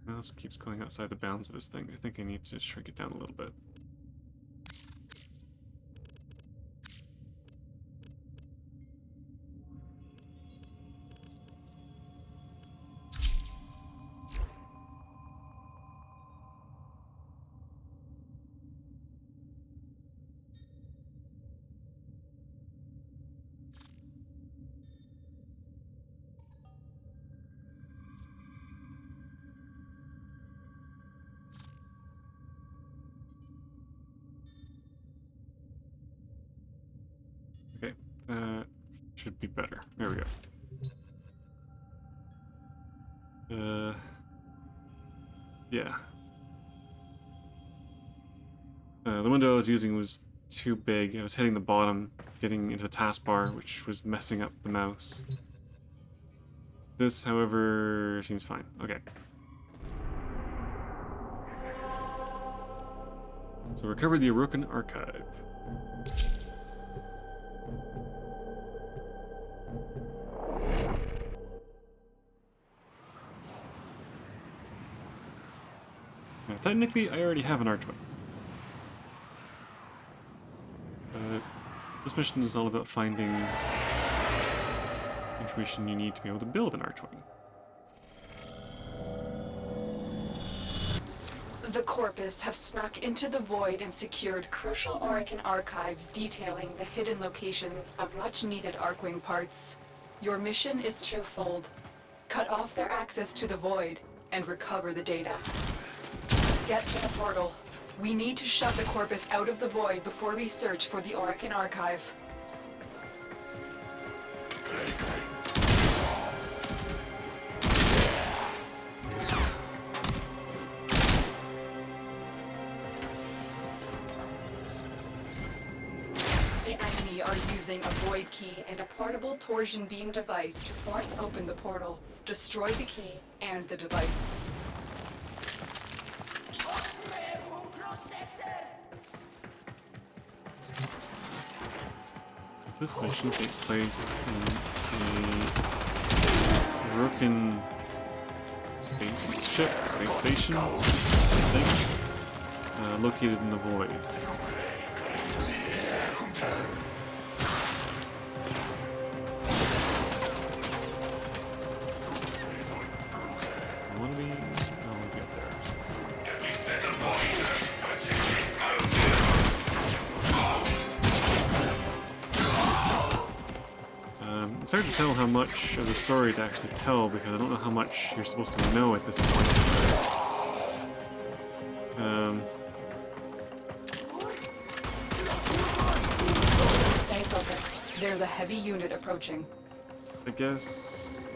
my mouse keeps going outside the bounds of this thing. I think I need to shrink it down a little bit. should be better. There we go. Yeah. The window I was using was too big. I was hitting the bottom, getting into the taskbar, which was messing up the mouse. This, however, seems fine. Okay. So recover the Orokin archive. Now, technically, I already have an Archwing. This mission is all about finding information you need to be able to build an Archwing. The Corpus have snuck into the Void and secured crucial Orokin archives detailing the hidden locations of much-needed Archwing parts. Your mission is twofold. Cut off their access to the Void and recover the data. Get to the portal. We need to shut the Corpus out of the Void before we search for the Orokin archive. The enemy are using a Void key and a portable torsion beam device to force open the portal, destroy the key and the device. This mission takes place in a Orokin spaceship, space station thing, located in the Void. What do we? Oh, we'll get there. It's hard to tell how much of the story to actually tell because I don't know how much you're supposed to know at this point. Stay focused. There's a heavy unit approaching. I guess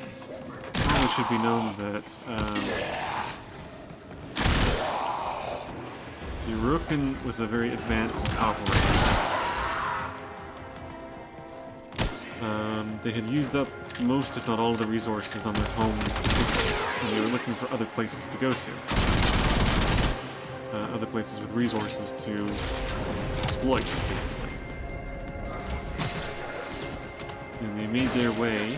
it probably should be known that the Orokin was a very advanced cavalry. They had used up most, if not all, of the resources on their home system, and they were looking for other places to go to. Other places with resources to exploit, basically. And they made their way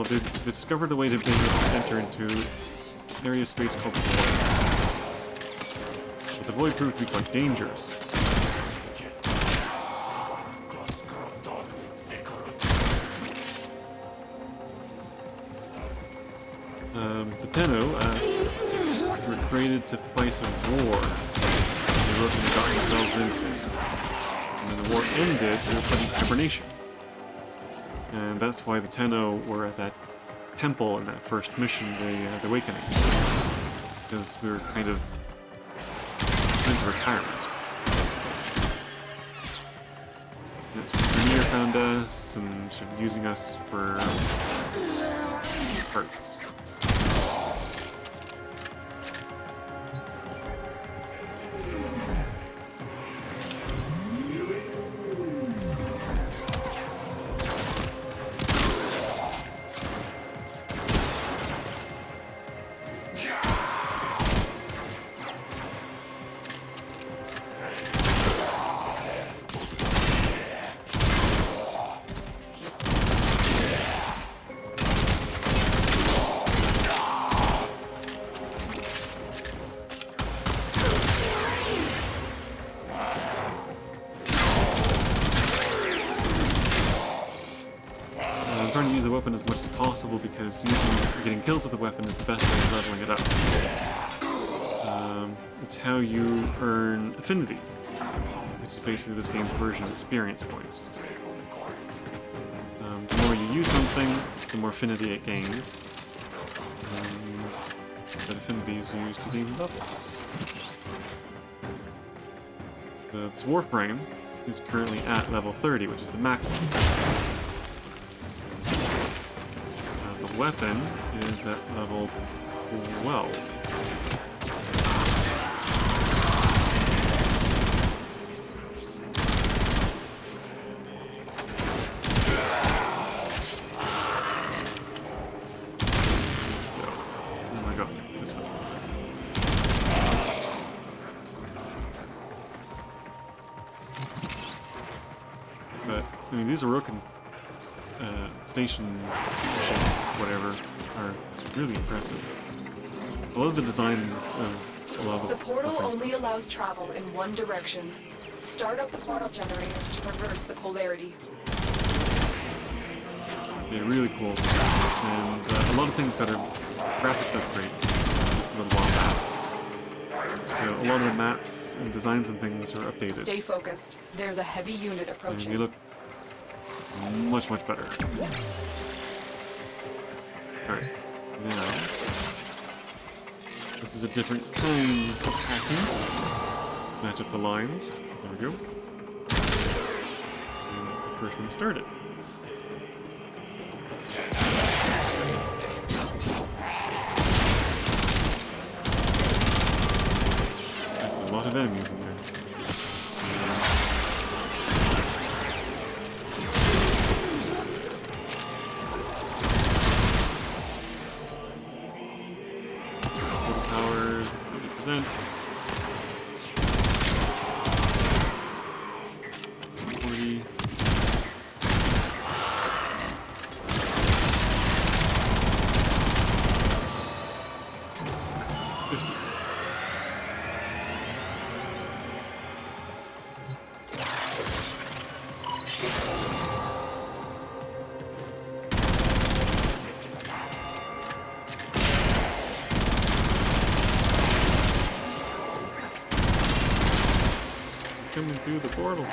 they discovered a way to be able to enter into an area of space called the Void. But the Void proved to be quite dangerous. The Tenno were created to fight a war the Orokin got themselves into. And when the war ended, they were put in hibernation. And that's why the Tenno were at that temple in that first mission, the Awakening. Because we were kind of into retirement. And that's when Premier found us and sort of using us for parts. I'm trying to use the weapon as much as possible because getting kills with the weapon is the best way of leveling it up. It's how you earn affinity, which is basically this game's version of experience points. The more you use something, the more affinity it gains. And that affinities are used to gain levels. This Warframe is currently at level 30, which is the maximum. The weapon is at level 12. Oh my god, this one. But, I mean, these Orokin station spaceships, whatever, are really impressive. I love the designs of a lot of The portal Warframes. only allows travel in one direction. Start up the portal generators to reverse the polarity. They're really cool. And a lot of things got a graphics upgrade a little while back. So a lot of the maps and designs and things are updated. Stay focused. There's a heavy unit And approaching. they look much, much better. Alright, now this is a different kind of hacking. Match up the lines. There we go. And that's the first one started. There's a lot of enemies in there. Total power 50%. 40. Coming through the portal.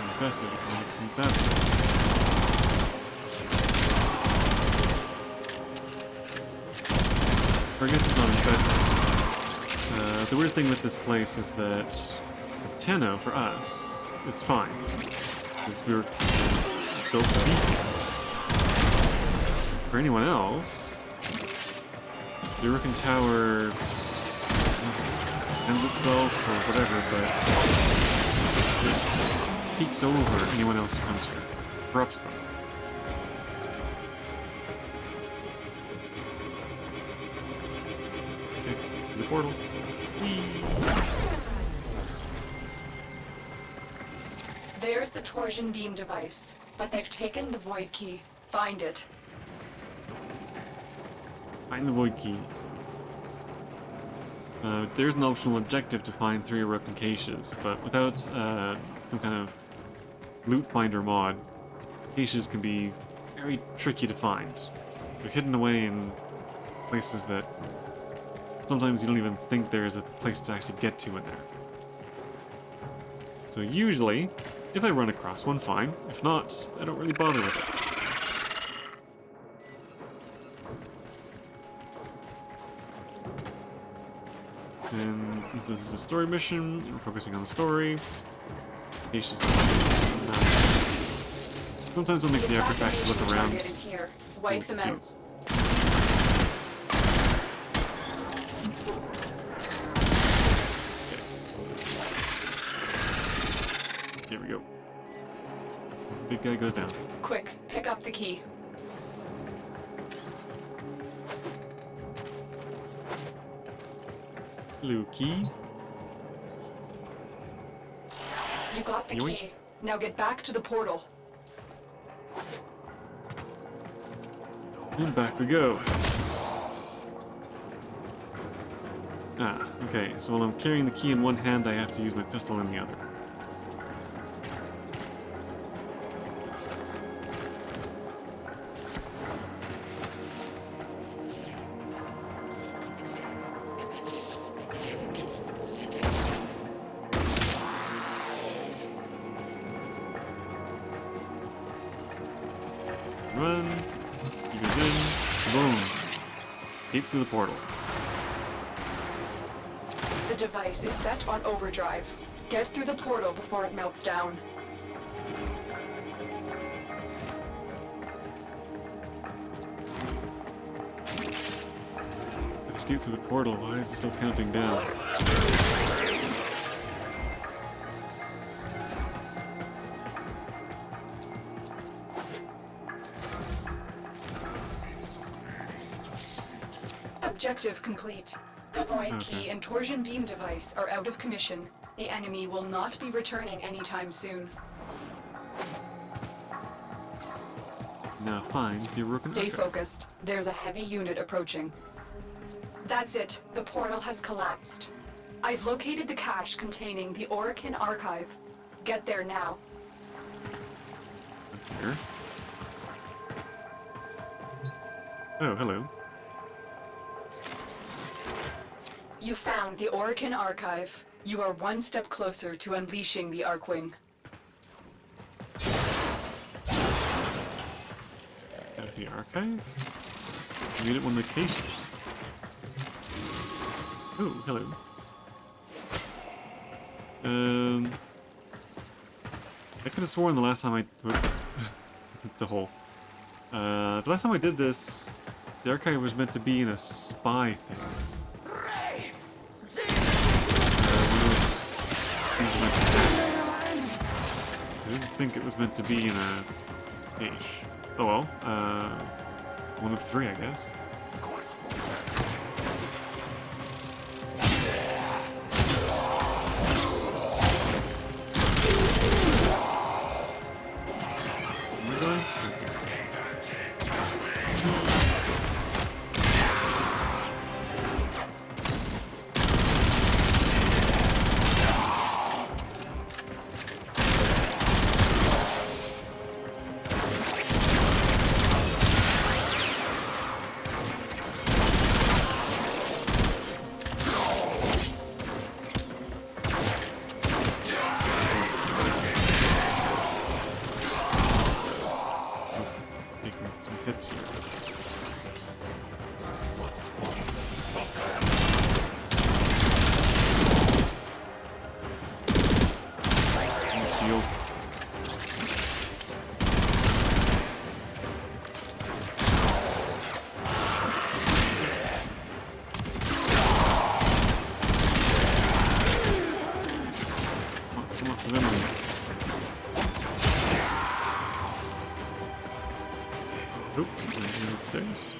Infested. Infested. Or I guess it's not infested. The weird thing with this place is that with Tenno, for us, it's fine. Because we were built to beat. For anyone else, the Orokin Tower ends itself or whatever, but it peeks over anyone else who comes here. Corrupts them. Okay, to the portal. There's the torsion beam device, but they've taken the void key. Find it. Find the void key. There's an optional objective to find 3 Orokin caches, but without some kind of loot finder mod, caches can be very tricky to find. They're hidden away in places that sometimes you don't even think there's a place to actually get to in there. So usually, if I run across one, fine. If not, I don't really bother with it. And since this is a story mission, we're focusing on the story. Caches. Sometimes I'll make the effort to actually look assassination around. target is here. Wipe them out. Jeez. Okay. Here we go. Big guy goes down. Quick, pick up the key. Hello, key. You got the Yoink. key. Now get back to the portal. And back we go. Ah, okay, so while I'm carrying the key in one hand, I have to use my pistol in the other. Run. Boom. Escape through the portal. The device is set on overdrive. Get through the portal before it melts down. Escape through the portal. Why is it still counting down? Objective complete. The Void Key and Torsion Beam device are out of commission. The enemy will not be returning anytime soon. Now find the Rook and Stay Archive. focused. There's a heavy unit approaching. That's it. The portal has collapsed. I've located the cache containing the Archwing archive. Get there now. Here. Oh, hello. You found the Archwing archive. You are one step closer to unleashing the Archwing. Got the archive? Made it one of the cases. Oh, hello. I could have sworn the last time I... Whoops. It's a hole. The last time I did this, the archive was meant to be in a spy thing. I didn't think it was meant to be in a cache. Oh well, one of three, I guess. Where was I? Upstairs.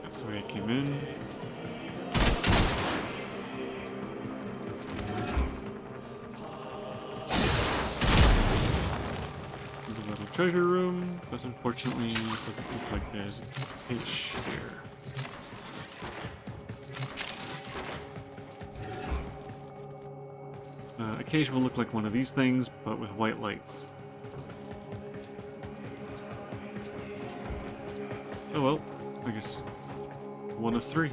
That's the way I came in. There's a little treasure room, but unfortunately it doesn't look like there's a cache here. A cage will look like one of these things, but with white lights. Oh well, I guess one of three.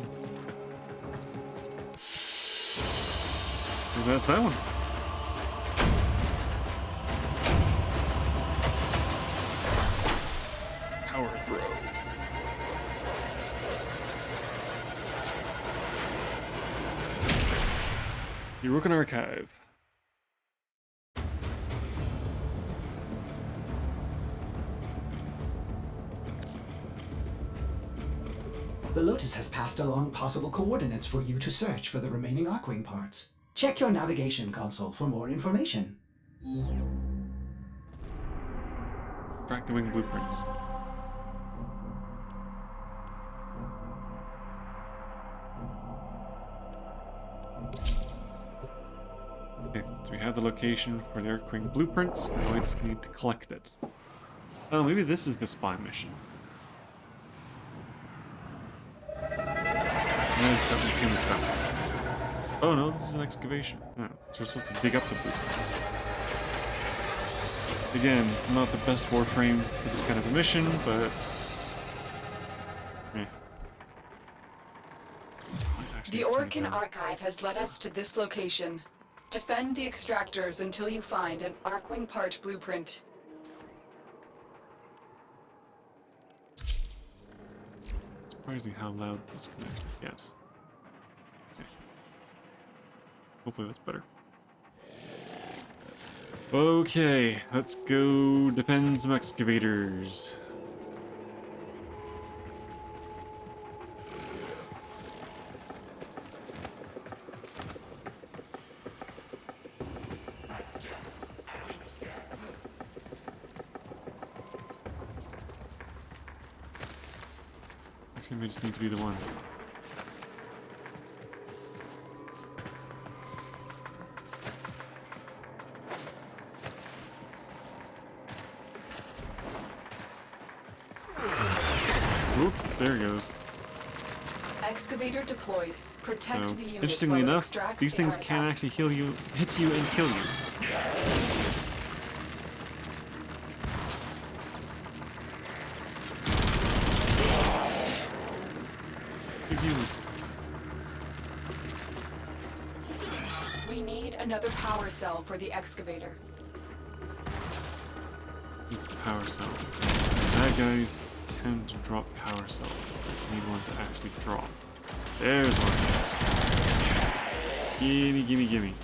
And that's that one. Power throw. The Rook and Archive. The Lotus has passed along possible coordinates for you to search for the remaining Archwing parts. Check your navigation console for more information. Track the wing blueprints. Okay, so we have the location for the Archwing blueprints, now I just need to collect it. Oh, maybe this is the spy mission. It's got me too mixed up. Oh no, this is an excavation. Oh, so we're supposed to dig up the blueprints. Again, not the best Warframe for this kind of a mission, but... The Orkin Archive has led us to this location. Defend the extractors until you find an Archwing part blueprint. Surprising how loud this can actually get. Okay. Hopefully that's better. Okay, let's go defend some excavators. Actually, we just need to be the one. Oop, there it goes. Excavator deployed. Protect So, the unit interestingly while it enough, extracts these the things can artifact. actually hit you and kill you. Give you. We need another power cell for the excavator. It's a power cell. Bad guys tend to drop power cells. I just need one to actually drop. There's one. Gimme, gimme, gimme.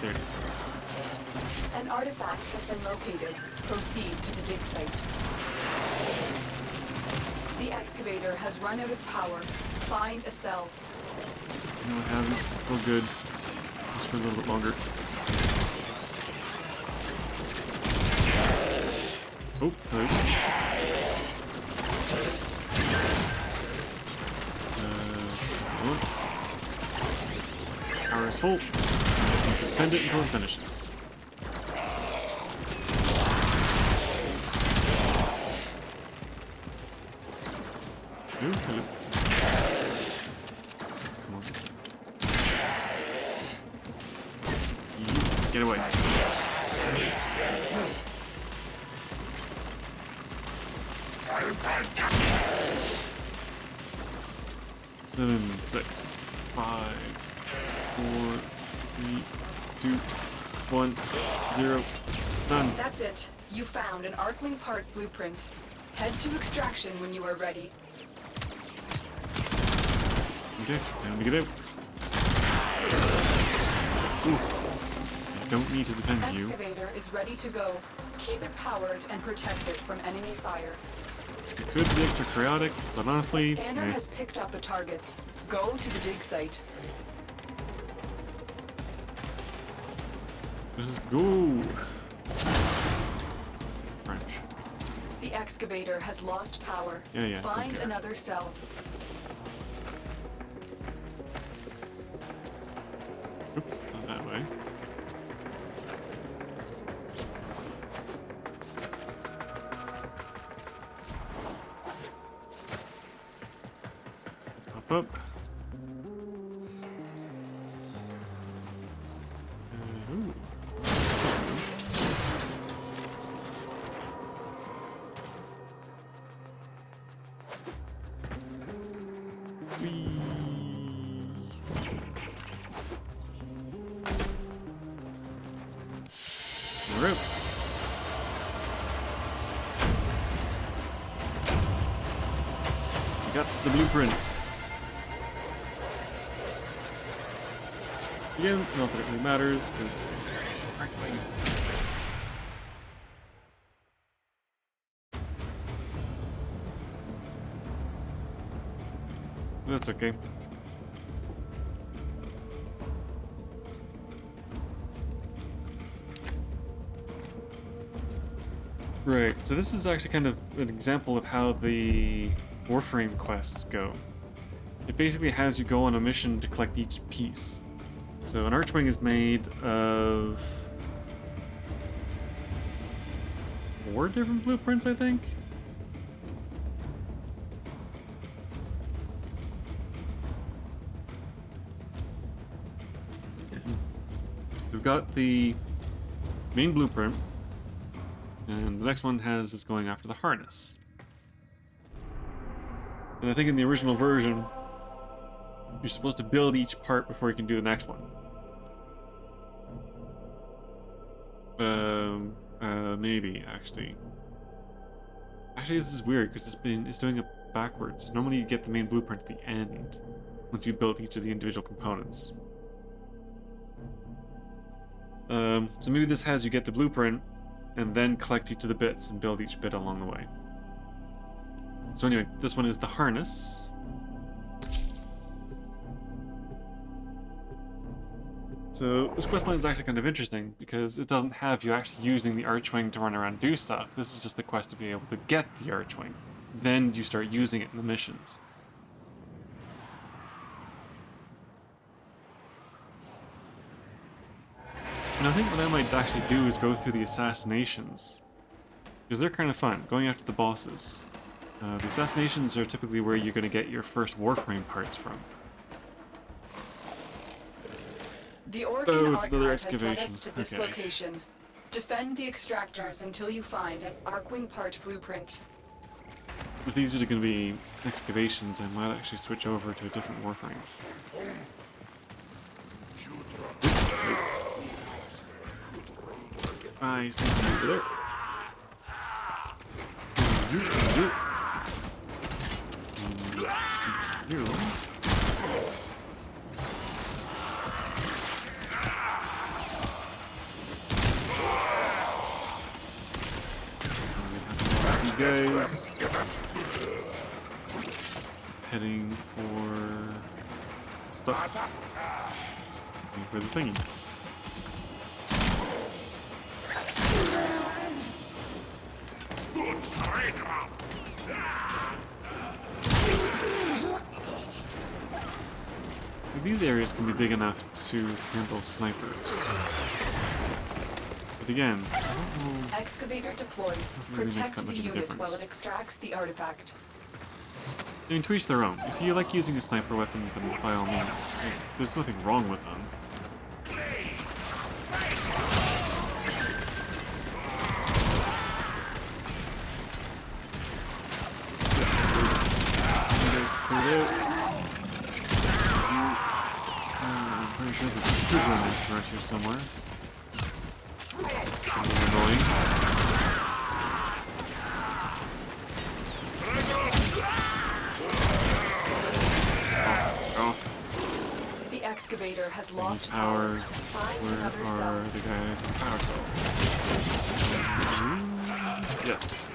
There it is. An artifact has been located. Proceed to the dig site. The excavator has run out of power. Find a cell. No, it hasn't. It's still good. Just for a little bit longer. Oh, right. Power is full. Defend it until it finishes. Ooh, hello. Come on. Get away. 7, 6, 5, 4, 3, 2, 1, 0. Done. That's it. You found an Archwing part blueprint. Head to extraction when you are ready. Okay, time to get out. Ooh. I don't need to defend you. Excavator is ready to go. Keep it powered and protect it from enemy fire. It could be extra chaotic, but honestly, Scanner has picked up a target. Go to the dig site. let's go. French. The excavator has lost power. Yeah, don't Find care. another cell. Oops, not that way. Hop up. Ooh. We're out. We got the blueprint. Again, not that it really matters, because Archwing. That's okay. Right, so this is actually kind of an example of how the Warframe quests go. It basically has you go on a mission to collect each piece. So an Archwing is made of 4 different blueprints, I think. We've got the main blueprint, and the next one has is going after the harness. And I think in the original version, you're supposed to build each part before you can do the next one. Maybe actually. Actually, this is weird because it's doing it backwards. Normally, you get the main blueprint at the end once you build each of the individual components. So maybe this has you get the blueprint and then collect each of the bits and build each bit along the way. So anyway, this one is the harness. So this questline is actually kind of interesting because it doesn't have you actually using the Archwing to run around and do stuff. This is just a quest to be able to get the Archwing. Then you start using it in the missions. And I think what I might actually do is go through the assassinations. Because they're kind of fun, going after the bosses. The assassinations are typically where you're going to get your first Warframe parts from. The Organ Oh, it's Archive another has led excavation. us to this Okay. location. Defend the extractors until you find an Archwing part blueprint. If these are going to be excavations, I might actually switch over to a different Warframe. I see something over there. You. These guys. Heading for stuff. Heading for the thingy. These areas can be big enough to handle snipers. But again, I don't know. Excavator deployed. really makes Protect that much the of a unit difference. while it extracts the artifact. I mean, to each their own. If you like using a sniper weapon, then by all means, there's nothing wrong with them. You guys cleared out. I'm pretty sure there's a cruiser monster around here somewhere. A little annoying. Oh. The excavator has I need lost power. Find another Where cell. are the guys on power cell? Yes.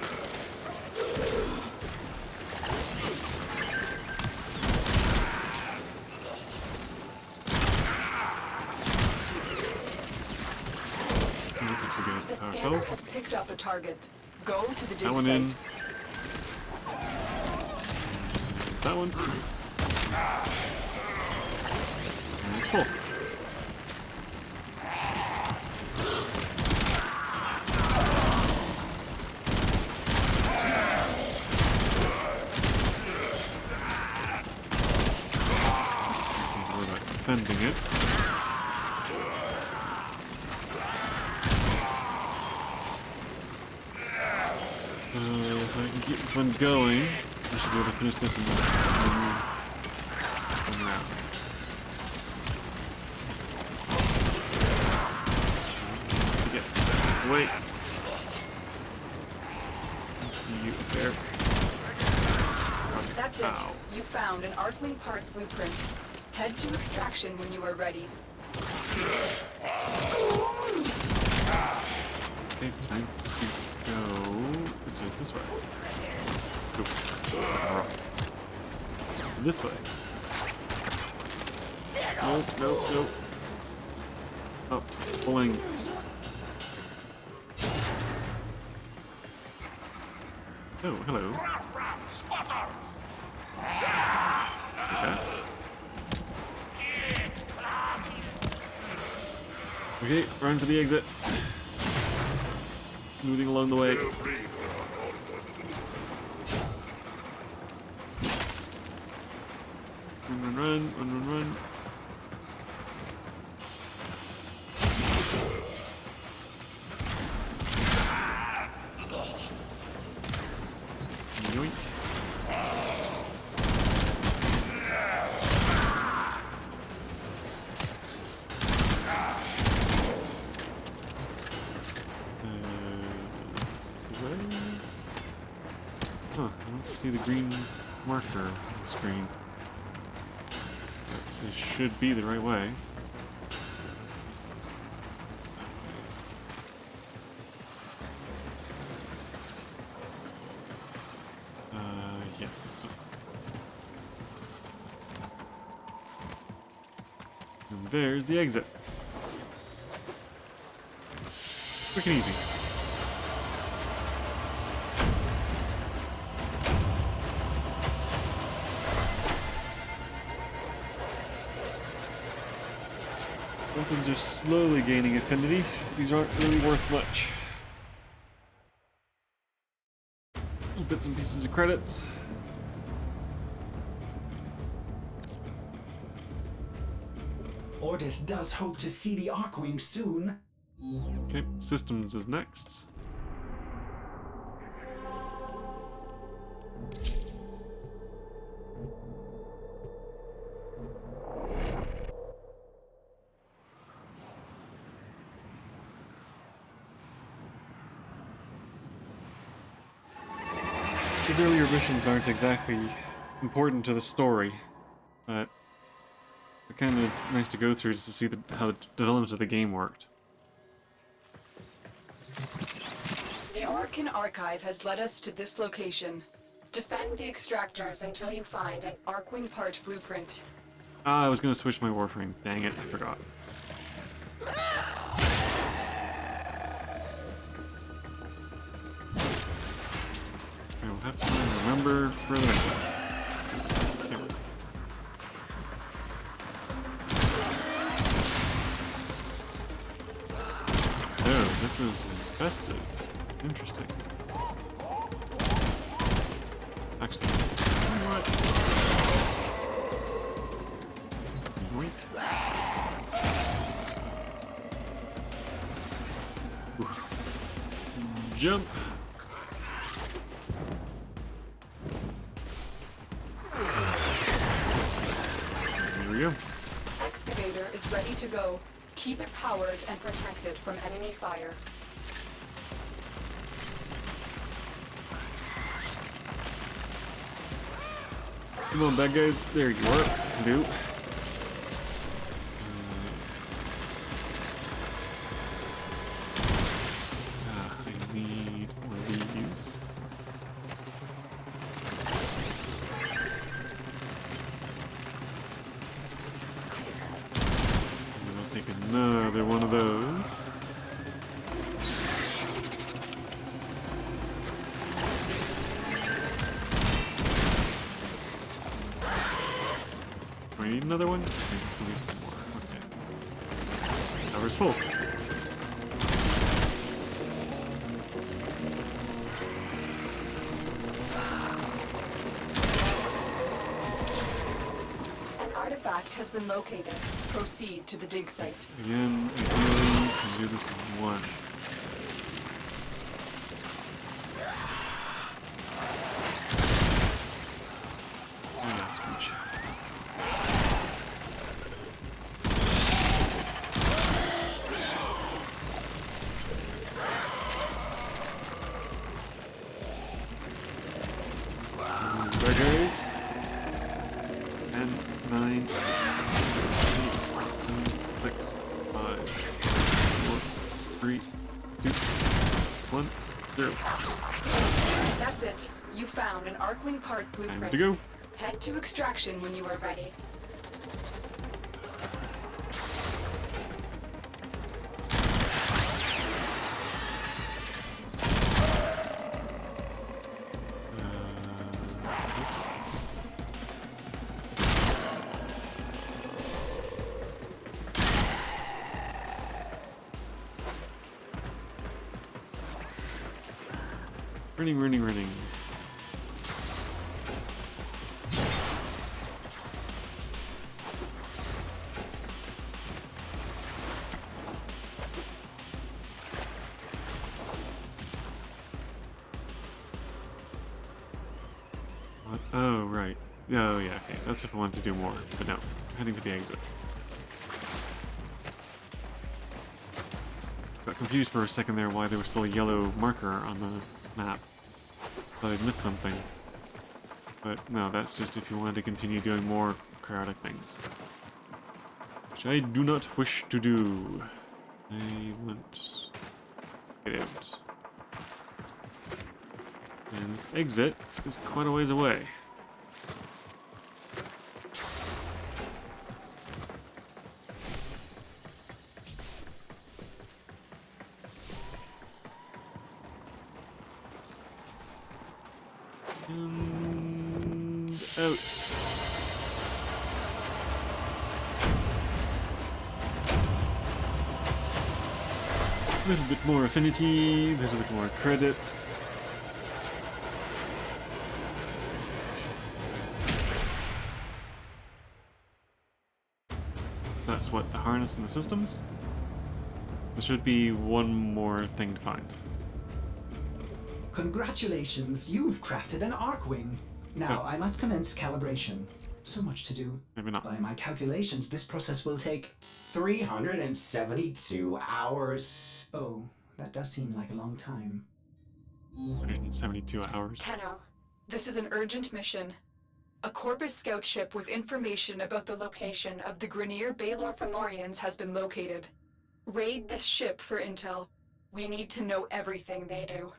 And these are the guys The on power scanner cells. has picked up a target. Go to the dig That one in. site. That one. And it's full. Don't worry about defending it. If I can keep this one going, I should be able to finish this in one round. Yeah. Wait. Let's see you up there. That's it. Ow. You found an Archwing part blueprint. Head to extraction when you are ready. Okay, time to go. Which is this way. Oop, that's not wrong. This way. Nope, nope, nope. Oh, pulling. Oh, hello. Okay. Okay, run for the exit. moving along the way. Run, run, run, run, run, run. Yoink. This way? Huh, I don't see the green marker on the screen. But this should be the right way. Yeah, so. And there's the exit. Quick and easy. Weapons are slowly gaining affinity. These aren't really worth much. Little bits and pieces of credits. Ordis does hope to see the Archwing soon. Okay, systems is next. These earlier missions aren't exactly important to the story, but they're kind of nice to go through just to see how the development of the game worked. The Arkan Archive has led us to this location. Defend the extractors until you find an Archwing part blueprint. Ah, I was gonna switch my Warframe. Dang it, I forgot. I will have to remember further ahead. Okay. Oh, this is infested. Interesting. Actually, you know what? Yoink. Oof. Jump. Here we go. Excavator is ready to go. Keep it powered and protected from enemy fire. Come on, bad guys. There you are. Do. I need one of these. And I'll take another one of those. Do I need another one? I think I still need one more. Okay. Tower's full. An artifact has been located. Proceed to the dig site. Again, ideally, can do this in one. Ah, screech. Burgers. 10, 9, 8, 7, 6, 5, 4, 3, 2, 1, 0. That's it. You found an Archwing part blueprint. Time to go. Head to extraction when you are ready. This way. Running, running, running. What? Oh, right. Oh, yeah, okay. That's if I wanted to do more. But no, I'm heading for the exit. Got confused for a second there why there was still a yellow marker on the map. Thought I'd missed something. But no, that's just if you wanted to continue doing more chaotic things. Which I do not wish to do. I want to get out. And this exit is quite a ways away. And out. A little bit more affinity, a little bit more credits. So that's what, the harness and the systems? There should be one more thing to find. Congratulations, you've crafted an Archwing. Now I must commence calibration. So much to do. Maybe not. By my calculations, this process will take 372 hours. Oh, that does seem like a long time. 172 hours. Tenno, this is an urgent mission. A Corpus scout ship with information about the location of the Grineer Baylor Fomorians has been located. Raid this ship for intel. We need to know everything they do.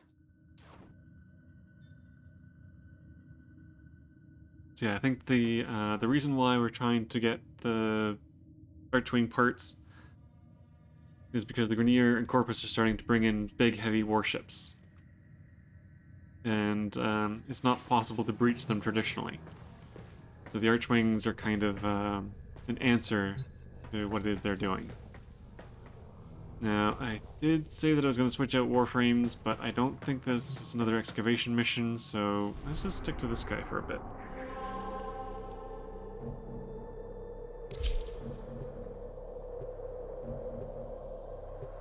So yeah, I think the reason why we're trying to get the Archwing parts is because the Grineer and Corpus are starting to bring in big, heavy warships. And it's not possible to breach them traditionally. So the Archwings are kind of an answer to what it is they're doing. Now, I did say that I was going to switch out Warframes, but I don't think this is another excavation mission, so let's just stick to this guy for a bit.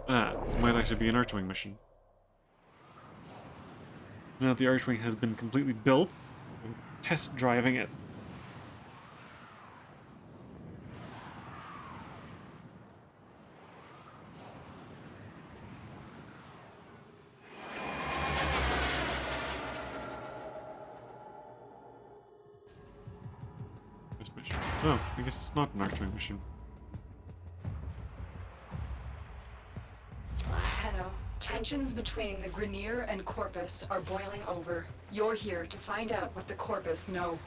Ah, this might actually be an Archwing mission. Now that the Archwing has been completely built, I'm test driving it. First mission. Oh, I guess it's not an Archwing mission. Tenno, tensions between the Grineer and Corpus are boiling over. You're here to find out what the Corpus know.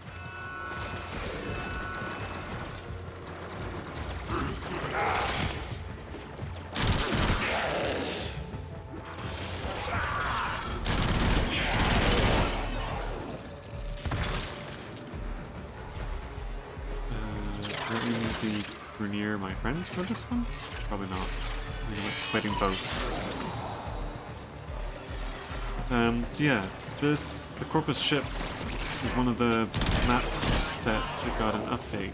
Does that mean the Grineer my friends for this one? Probably not. I'm fighting both. So yeah, the Corpus ships is one of the map sets that got an update.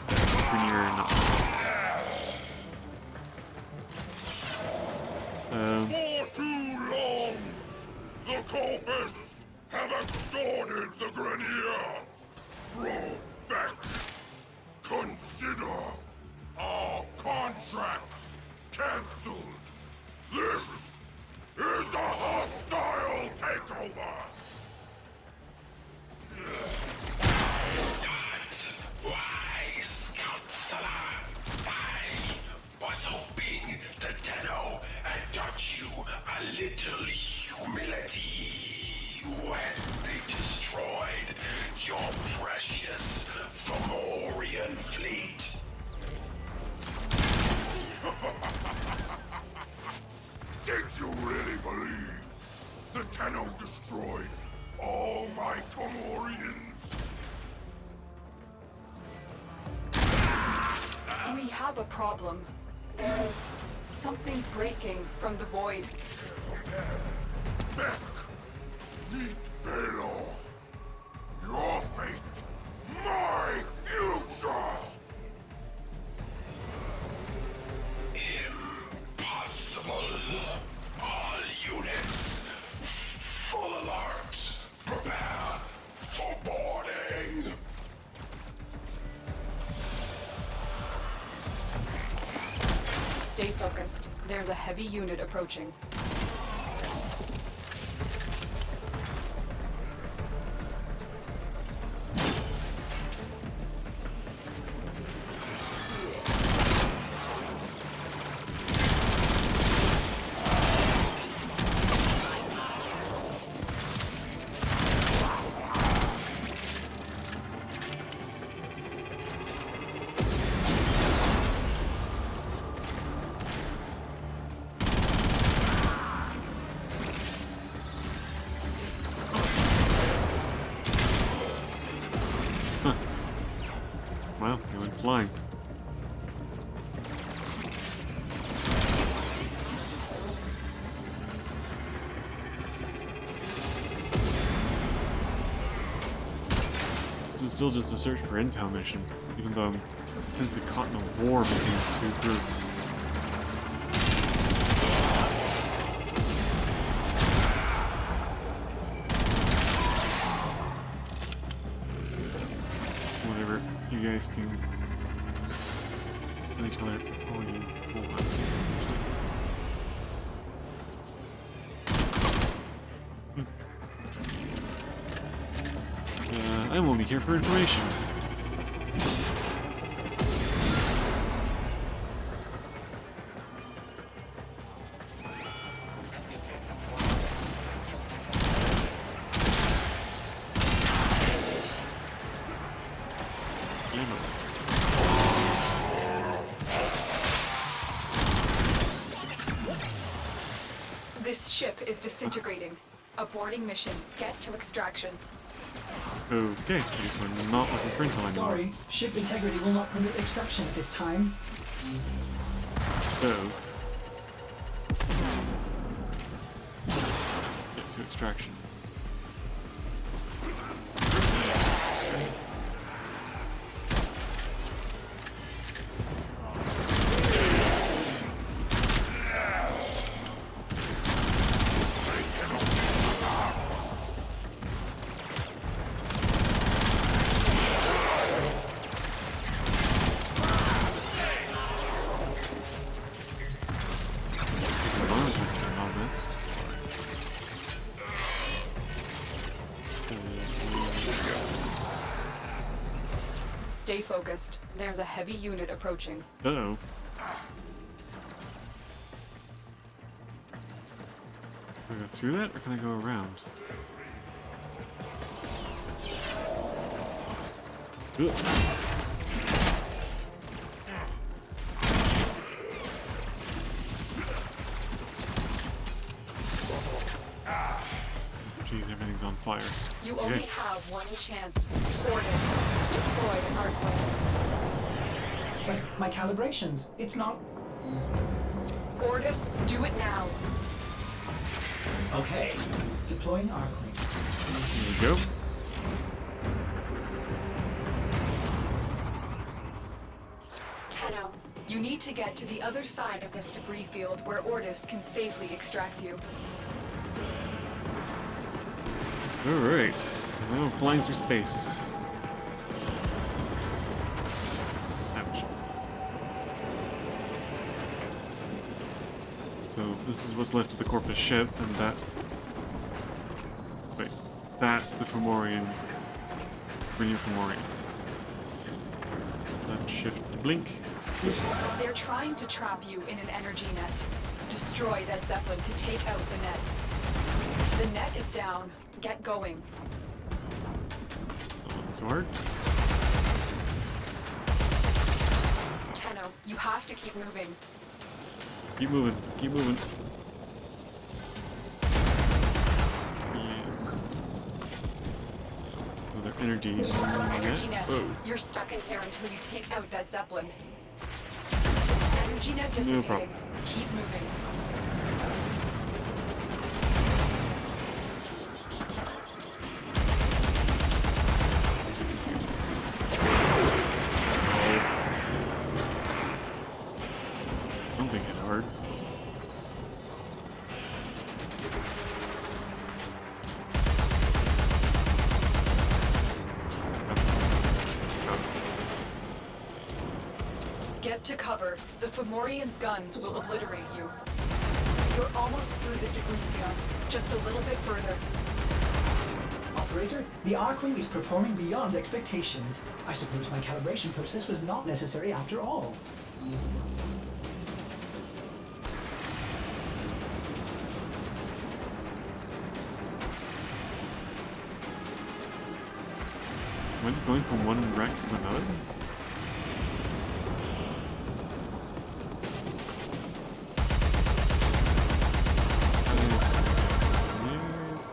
Grineer not. For too long, the Corpus have extorted the Grineer. Throw back. Consider our contracts cancelled. This is a hostile takeover. Wise counselor. I was hoping the Tenno had taught you a little humility when they destroyed your precious Fomorian fleet. Did you really believe the Tenno destroyed all my Fomorians? We have a problem. There's something breaking from the void. Beck Belong. Your fate, my future! Impossible. All units, full alert. Prepare for boarding. Stay focused. There's a heavy unit approaching. Well, he went flying. This is still just a search for intel mission, even though I'm essentially caught in a war between the two groups. Whatever, you guys can really tell her all you want. I'm only here for information. This ship is disintegrating. Aborting mission. Get to extraction. Okay, I guess we're not looking for intel anymore. Sorry, ship integrity will not permit extraction at this time. So, get to extraction. Stay focused. There's a heavy unit approaching. Uh-oh. Can I go through that, or can I go around? Ugh. Jeez, everything's on fire. You only have one chance. Orders. Deploy Archwing. But my calibrations, it's not... Orders, do it now. Okay. Deploying Archwing. There we go. Tenno, you need to get to the other side of this debris field where Ordis can safely extract you. Alright. Now flying through space. Ouch. So this is what's left of the Corpus ship, and that's... Wait. That's the Fomorian. Bring Fomorian. Left shift to blink. They're trying to trap you in an energy net. Destroy that Zeppelin to take out the net. The net is down. Get going. So hard. Tenno, you have to keep moving. Keep moving. Keep moving. Yeah. Another energy Energy net. Whoa. You're stuck in here until you take out that Zeppelin. Energy net No dissipating. problem. Keep moving. Fomorian's guns will obliterate you. You're almost through the debris field. Just a little bit further. Operator, the Archwing is performing beyond expectations. I suppose my calibration process was not necessary after all. Am I just going from one wreck to another?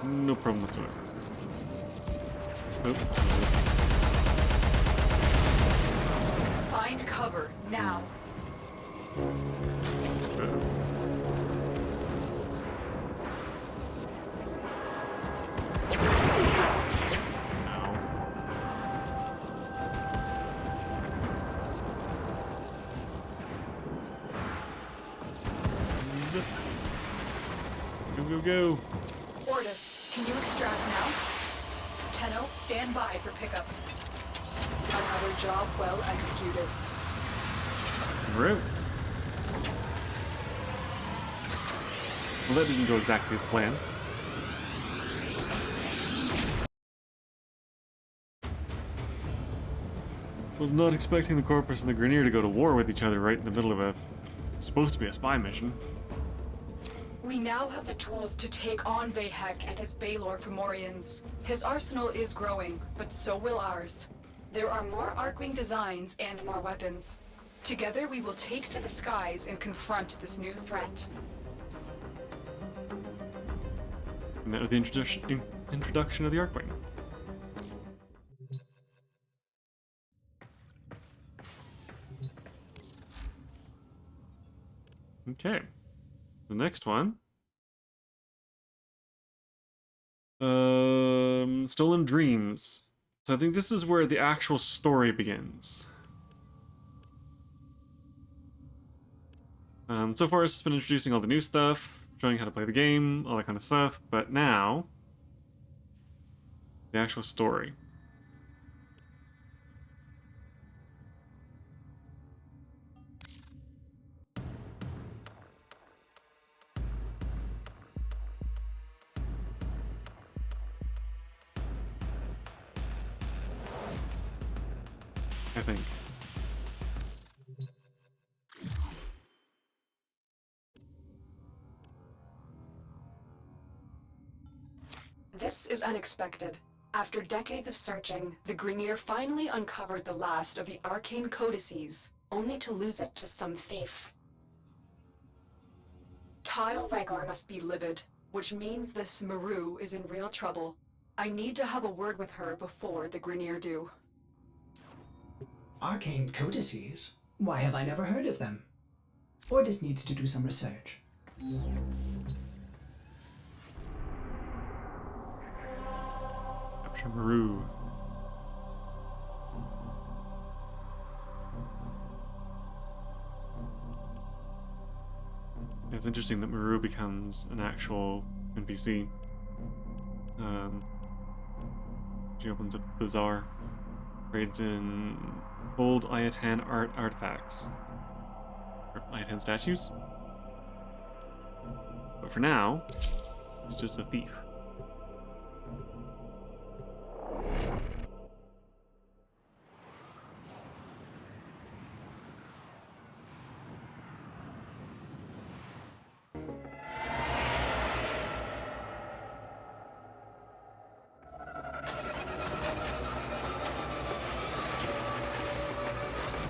No problem whatsoever. Oh. Find cover, now. Zip. Go, go, go. Ortis, can you extract now? Tenno, stand by for pickup. Another job well executed. Right. Well, that didn't go exactly as planned. Was not expecting the Corpus and the Grineer to go to war with each other right in the middle of a supposed to be a spy mission. We now have the tools to take on Vahek and his Baelor Fomorians. His arsenal is growing, but so will ours. There are more Archwing designs and more weapons. Together we will take to the skies and confront this new threat. And that was the introduction of the Archwing. Okay. The next one. Stolen Dreams. So I think this is where the actual story begins. So far it's just been introducing all the new stuff, showing how to play the game, all that kind of stuff, but now the actual story. I think. This is unexpected. After decades of searching, the Grineer finally uncovered the last of the arcane codices, only to lose it to some thief. Tile Regor must be livid, which means this Maru is in real trouble. I need to have a word with her before the Grineer do. Arcane codices? Why have I never heard of them? Ortis needs to do some research. Capture Maru. It's interesting that Maru becomes an actual NPC. She opens up the bazaar, trades in old Ayatan artifacts. Or Ayatan statues? But for now, it's just a thief.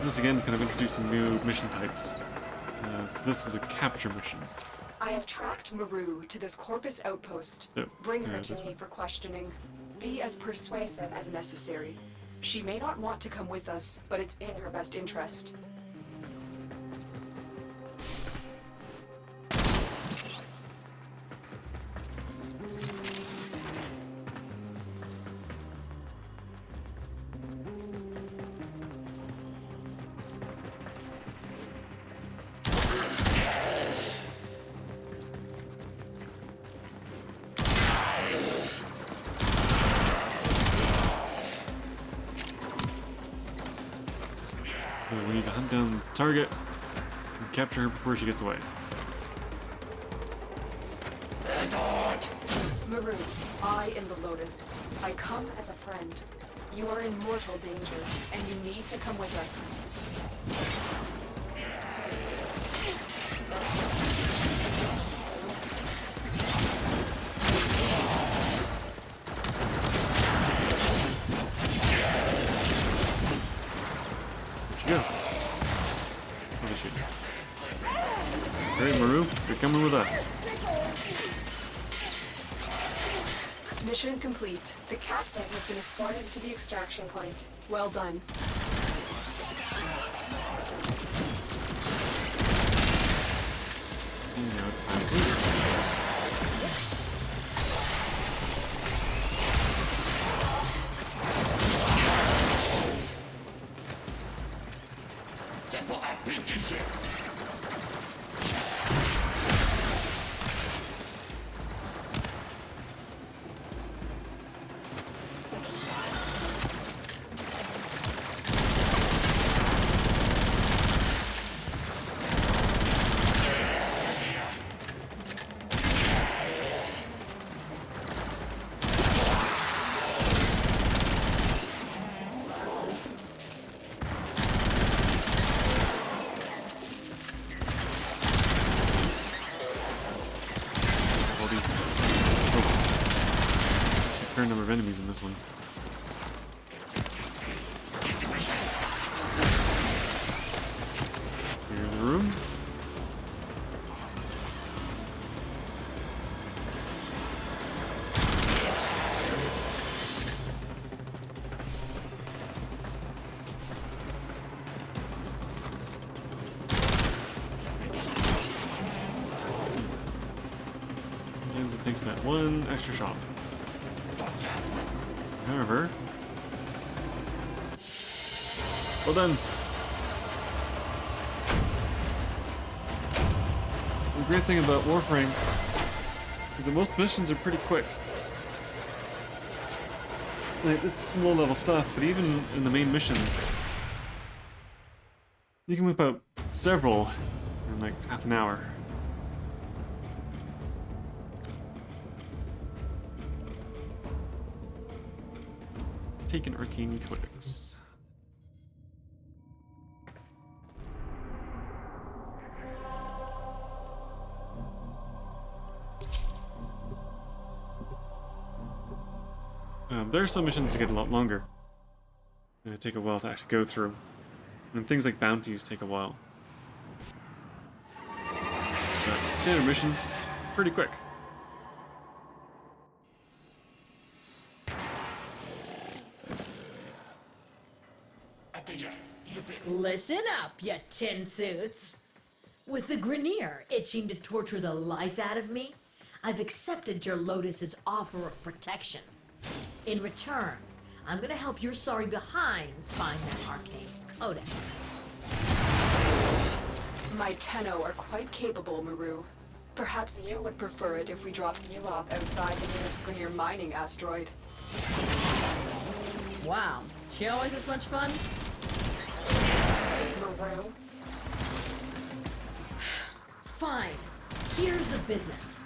This again is kind of introducing new mission types. So this is a capture mission. I have tracked Maru to this Corpus outpost. Oh, Bring her yeah, to this me one. for questioning. Be as persuasive as necessary. She may not want to come with us, but it's in her best interest. So we need to hunt down the target, capture her before she gets away. Maru, I am the Lotus. I come as a friend. You are in mortal danger, and you need to come with us. Where'd you go? Oh, there she is. Alright, Maru, you're coming with us. Mission complete. The captain has been escorted to the extraction point. Well done. And now it's time to leave. Fair number of enemies in this one. Clear the room. Sometimes it takes that one extra shot. However, well done. So the great thing about Warframe is that most missions are pretty quick. Like, this is some low-level stuff, but even in the main missions, you can whip out several in like half an hour. Take an arcane codex. There are some missions that get a lot longer. They take a while to actually go through. And things like bounties take a while. But standard mission, pretty quick. Listen up, you tin suits. With the Grenier itching to torture the life out of me, I've accepted your Lotus's offer of protection. In return, I'm gonna help your sorry behinds find that arcane codex. My Tenno are quite capable, Maru. Perhaps you would prefer it if we dropped you off outside the nearest Grenier mining asteroid. Wow, she always this much fun? Maru? Fine. Here's the business.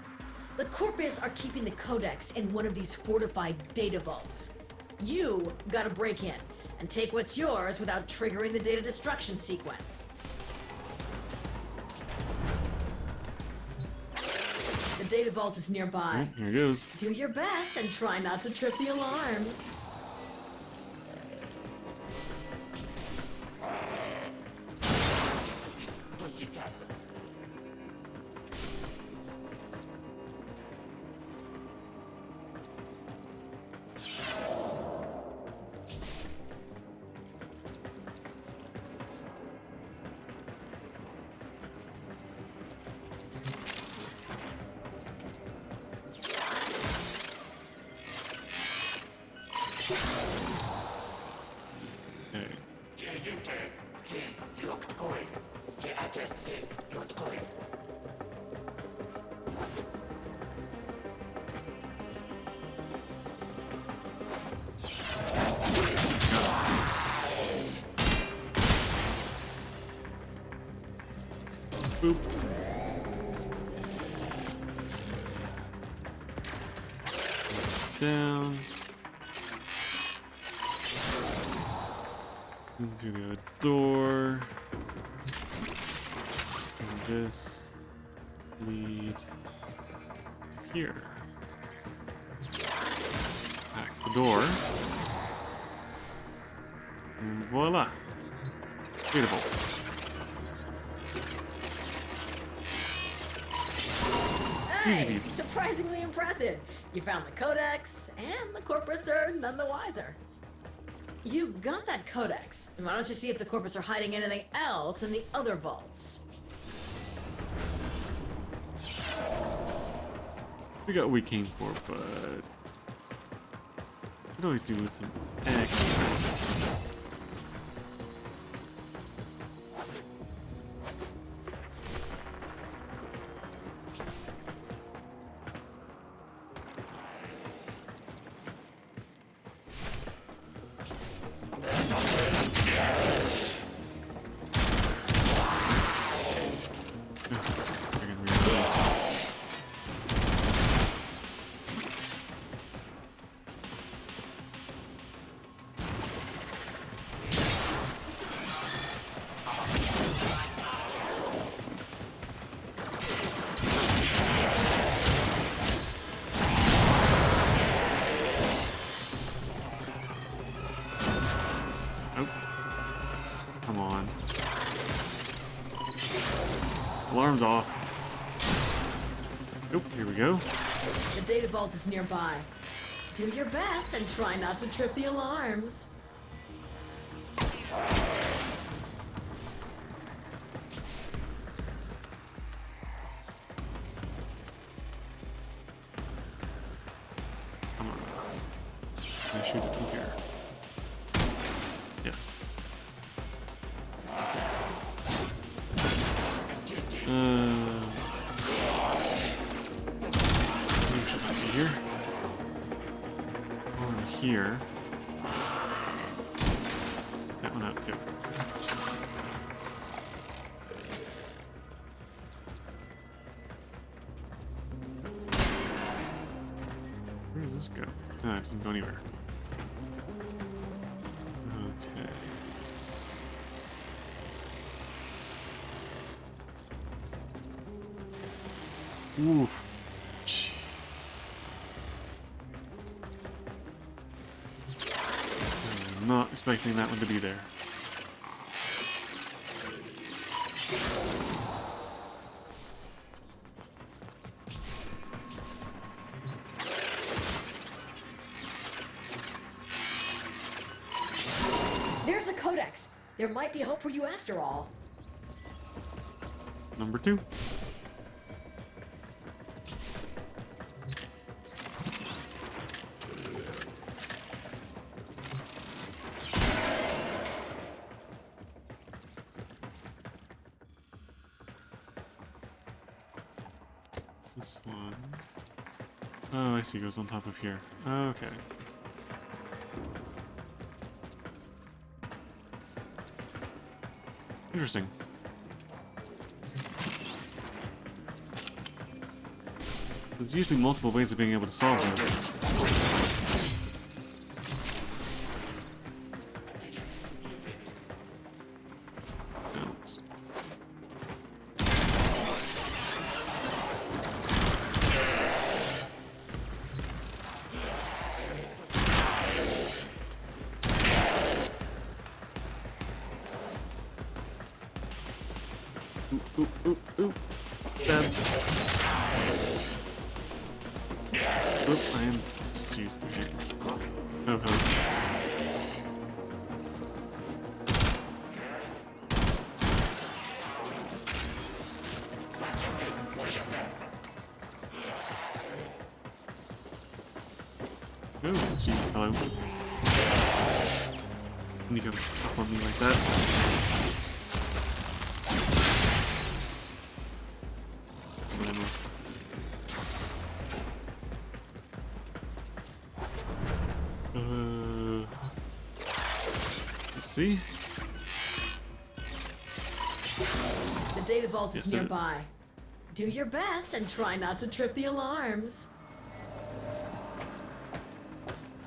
The Corpus are keeping the codex in one of these fortified data vaults. You gotta break in and take what's yours without triggering the data destruction sequence. The data vault is nearby. Here it goes. Do your best and try not to trip the alarms. Boop. Down. In through the other door. And this lead to here. Back the door. And voila. Beautiful. Easy Hey, peasy. surprisingly impressive. You found the codex, and the corpus are none the wiser. You got that codex. Why don't you see if the corpus are hiding anything else in the other vaults? We got what we came for, but we could always do with some extra. Come on. Alarm's off. Oh, here we go. The data vault is nearby. Do your best and try not to trip the alarms. Come on. Can I shoot it from here? Yes. Here. Over here. That one out too. Where does this go? No, it doesn't go anywhere. Okay. Oof. I'm not expecting that one to be there. There's the codex. There might be hope for you after all. Number 2. This one. Oh, I see. It goes on top of here. Okay. Interesting. There's usually multiple ways of being able to solve this. Bounce. Ooh, ooh, ooh. Stab. Oop, I am. Jeez. Okay. Oh, oh, jeez, hello. You go up on me like that. Let's see. The data vault Yes, is it is. nearby. Do your best and try not to trip the alarms.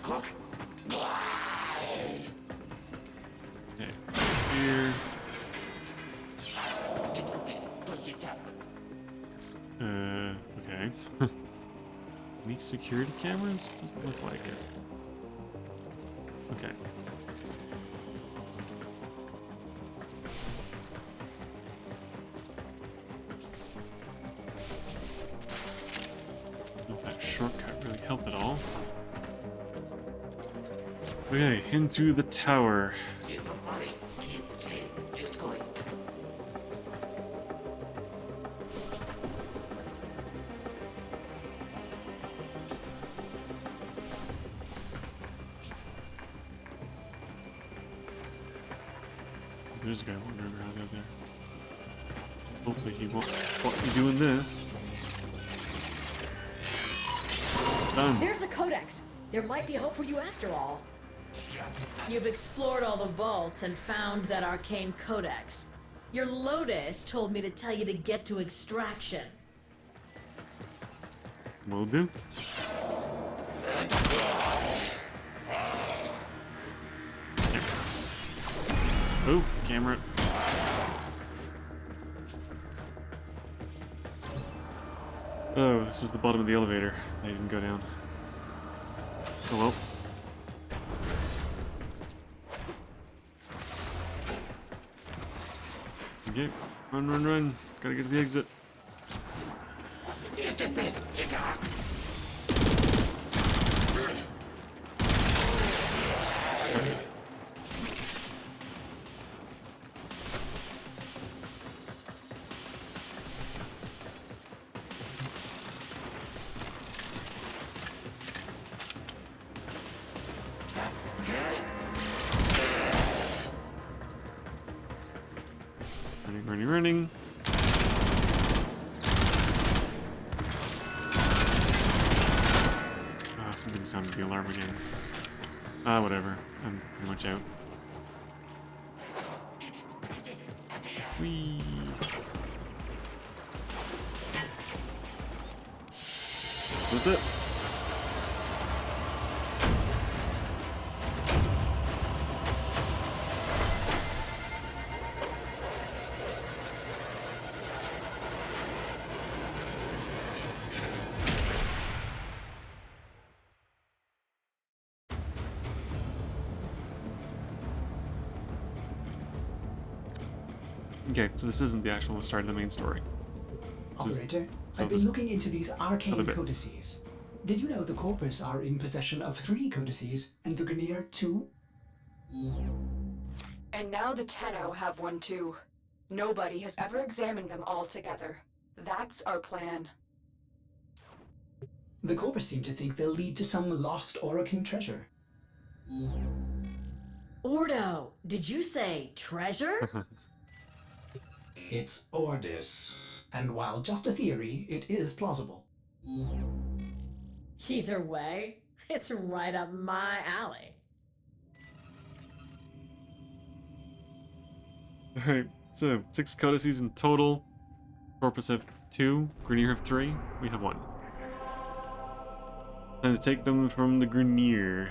Okay. Here. Okay. Any security cameras? Doesn't look like it. Okay. If that shortcut really helped at all. Okay, into the tower. There's a guy wandering around out there. Hopefully he won't want me doing this. Done. There's the codex. There might be hope for you after all. You've explored all the vaults and found that arcane codex. Your Lotus told me to tell you to get to extraction. Will do. Oh, camera. Oh, this is the bottom of the elevator. I didn't go down. Oh well. Okay, run. Gotta get to the exit. Running. Ah, something sounded the alarm again. Ah, whatever. I'm pretty much out. Whee! That's it. Okay, so this isn't the actual start of the main story. This is- Operator, so I've been this- looking into these arcane other bits. codices. Did you know the Corpus are in possession of 3 codices and the Grineer 2? And now the Tenno have one too. Nobody has ever examined them all together. That's our plan. The Corpus seem to think they'll lead to some lost Orokin treasure. Ordo, did you say treasure? It's Ordis, and while just a theory, it is plausible. Either way, it's right up my alley. Alright, so 6 codices in total. Corpus have 2, Grineer have 3, we have 1. Time to take them from the Grineer.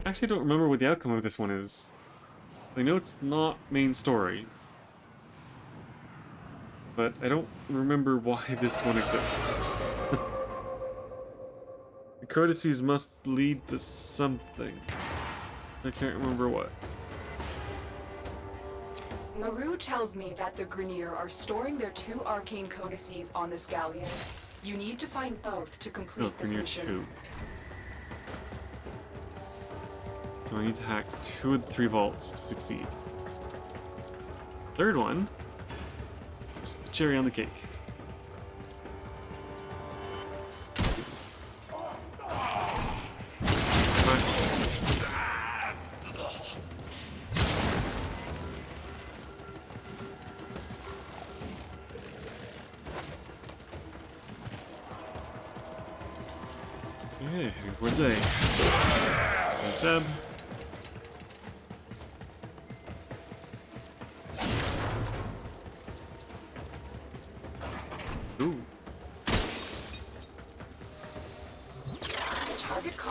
Actually, I don't remember what the outcome of this one is. I know it's not main story. But I don't remember why this one exists. The codices must lead to something. I can't remember what. Maru tells me that the Grineer are storing their 2 arcane codices on the Scallion. You need to find both to Oh, complete this Grineer mission. 2. So I need to hack 2 of the 3 vaults to succeed. Third one, just the cherry on the cake. Okay, heading towards A. Stab.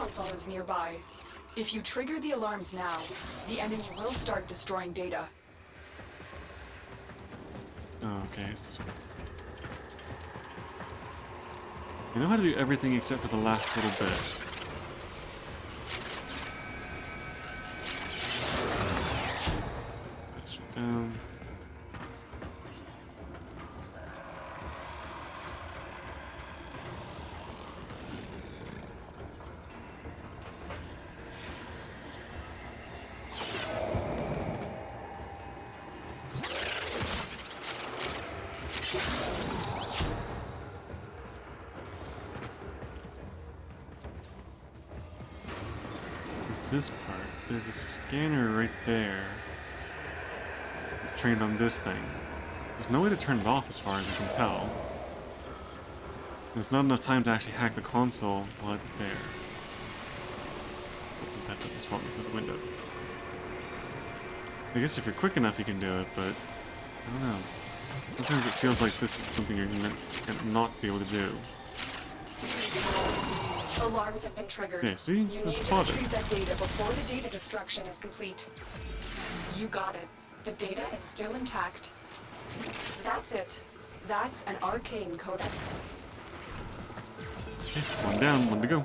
console is nearby. If you trigger the alarms now, the enemy will start destroying data. Oh, okay, it's this one. I know how to do everything except for the last little bit. Let's shut down. This part, there's a scanner right there. It's trained on this thing. There's no way to turn it off as far as I can tell. There's not enough time to actually hack the console while it's there. Hopefully that doesn't spawn me through the window. I guess if you're quick enough you can do it, but I don't know. Sometimes it feels like this is something you're gonna not be able to do. Alarms have been triggered. Yeah, see? You need That's to spotted. retrieve that data before the data destruction is complete. You got it. The data is still intact. That's it. That's an arcane codex. Okay, one down, one to go.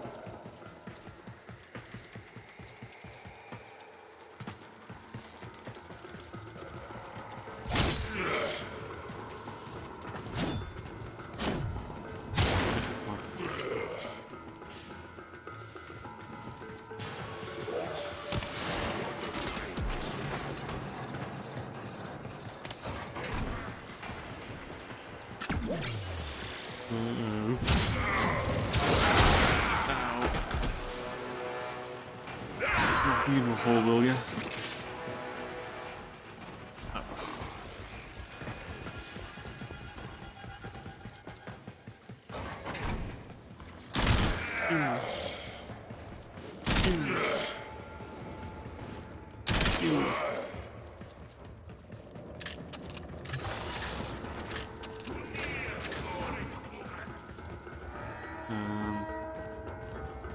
Give me a hole, will ya?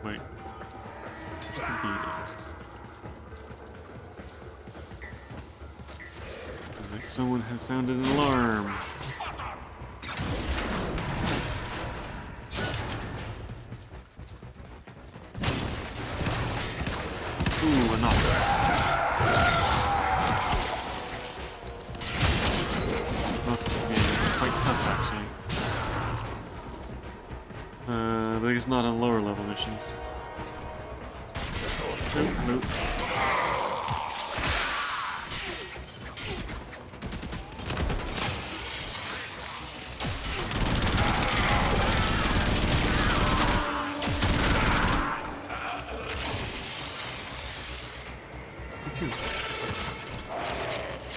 Wait. Like someone has sounded an alarm. Ooh, a knock. Knocks is quite tough, actually. But I guess not on lower level missions. Nope, nope.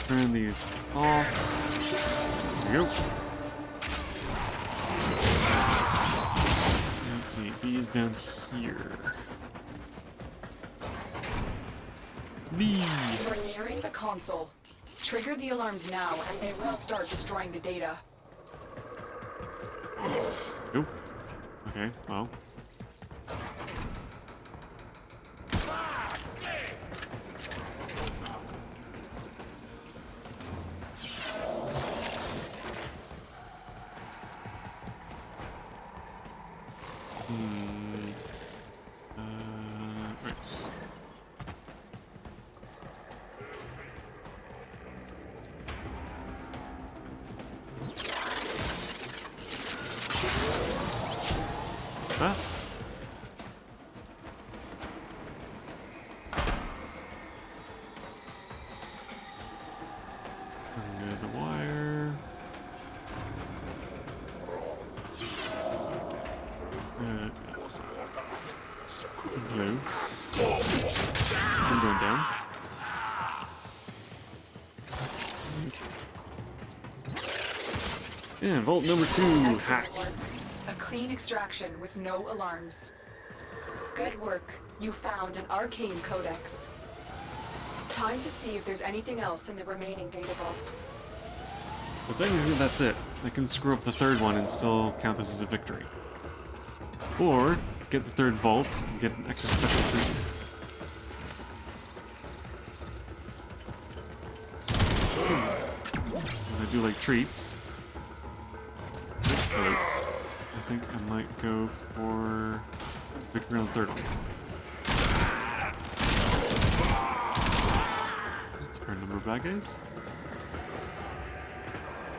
Turn these off. There we go. Let's see, he's down here. We're nearing the console. Trigger the alarms now, and they will start destroying the data. Nope. Okay, well. Right. That? Under the wire. Blue. I'm going down. And vault number 2, hack. Excellent work. A clean extraction with no alarms. Good work. You found an arcane codex. Time to see if there's anything else in the remaining data vaults. Well, technically that's it. I can screw up the third one and still count this as a victory. Or get the third vault and get an extra special treat. I do like treats. But I think I might go for victory on the third one. That's a fair number of bad guys.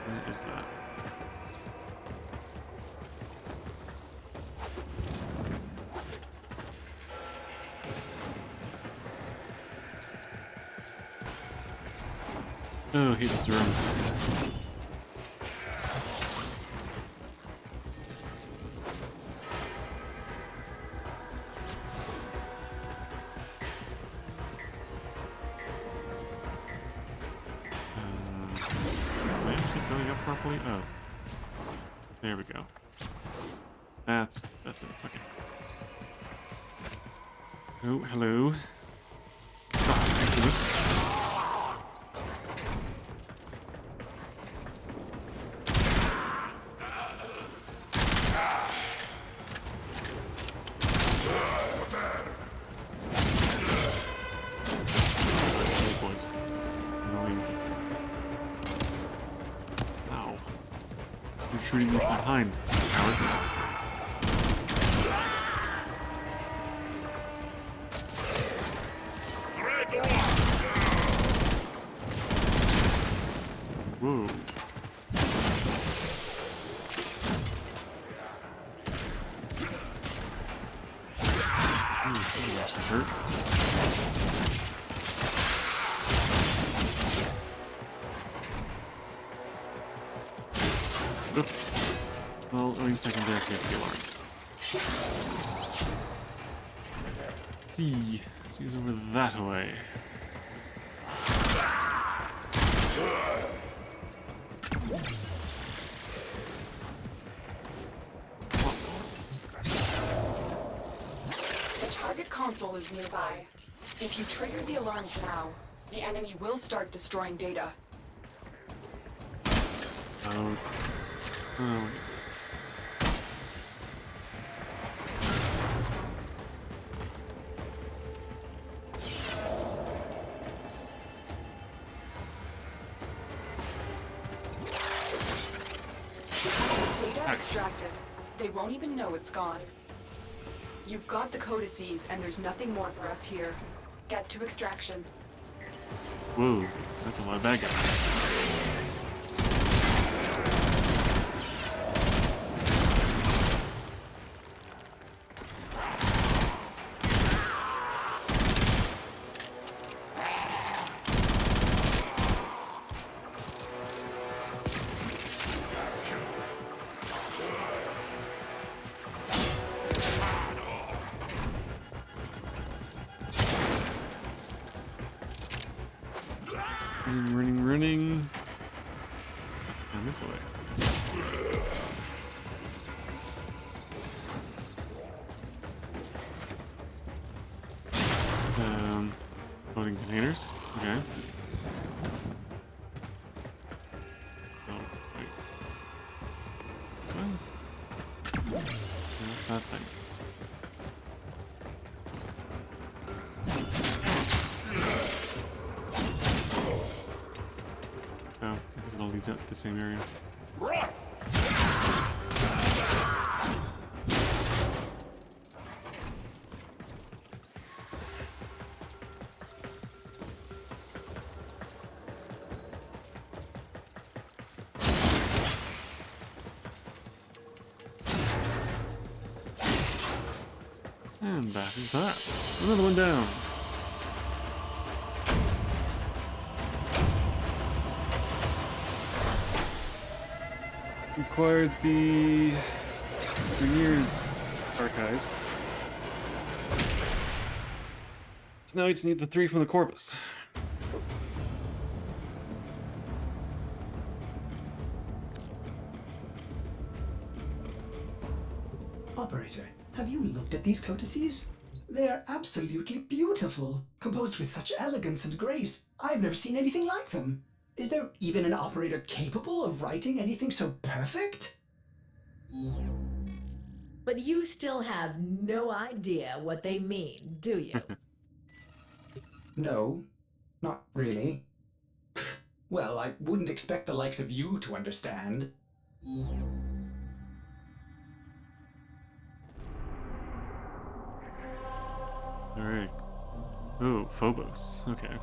What is that? Oh, I hate this room. Am I actually going up properly? Oh. There we go. That's it. Okay. Oh, hello. Oh, Exodus. Shooting me behind, cowards. Whoa. Ooh, this actually hurt. Oops. Well, at least I can deactivate the alarms. Let's see. See who's over that way. The target console is nearby. If you trigger the alarms now, the enemy will start destroying data. Oh, it's... Oh. Data extracted. They won't even know it's gone. You've got the codices, and there's nothing more for us here. Get to extraction. Whoa, that's a lot of bad guys. Running. And this way. Loading containers. Okay. Oh, wait. This way? There's that thing. Oh, because it all leads up to the same area. And that is that. Another one down. Acquired the Greniers archives. So now we just need the 3 from the corpus. Operator, have you looked at these codices? They're absolutely beautiful, composed with such elegance and grace. I've never seen anything like them. Is there even an operator capable of writing anything so perfect? but you still have no idea what they mean, do you? No, not really. Well, I wouldn't expect the likes of you to understand. Alright. Oh, Phobos. Okay.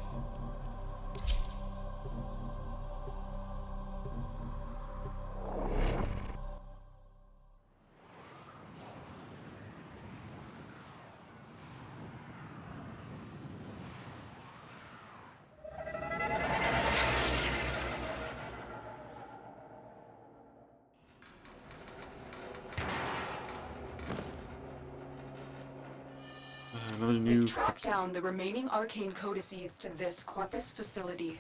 Another new. We've tracked down the remaining arcane codices to this Corpus facility.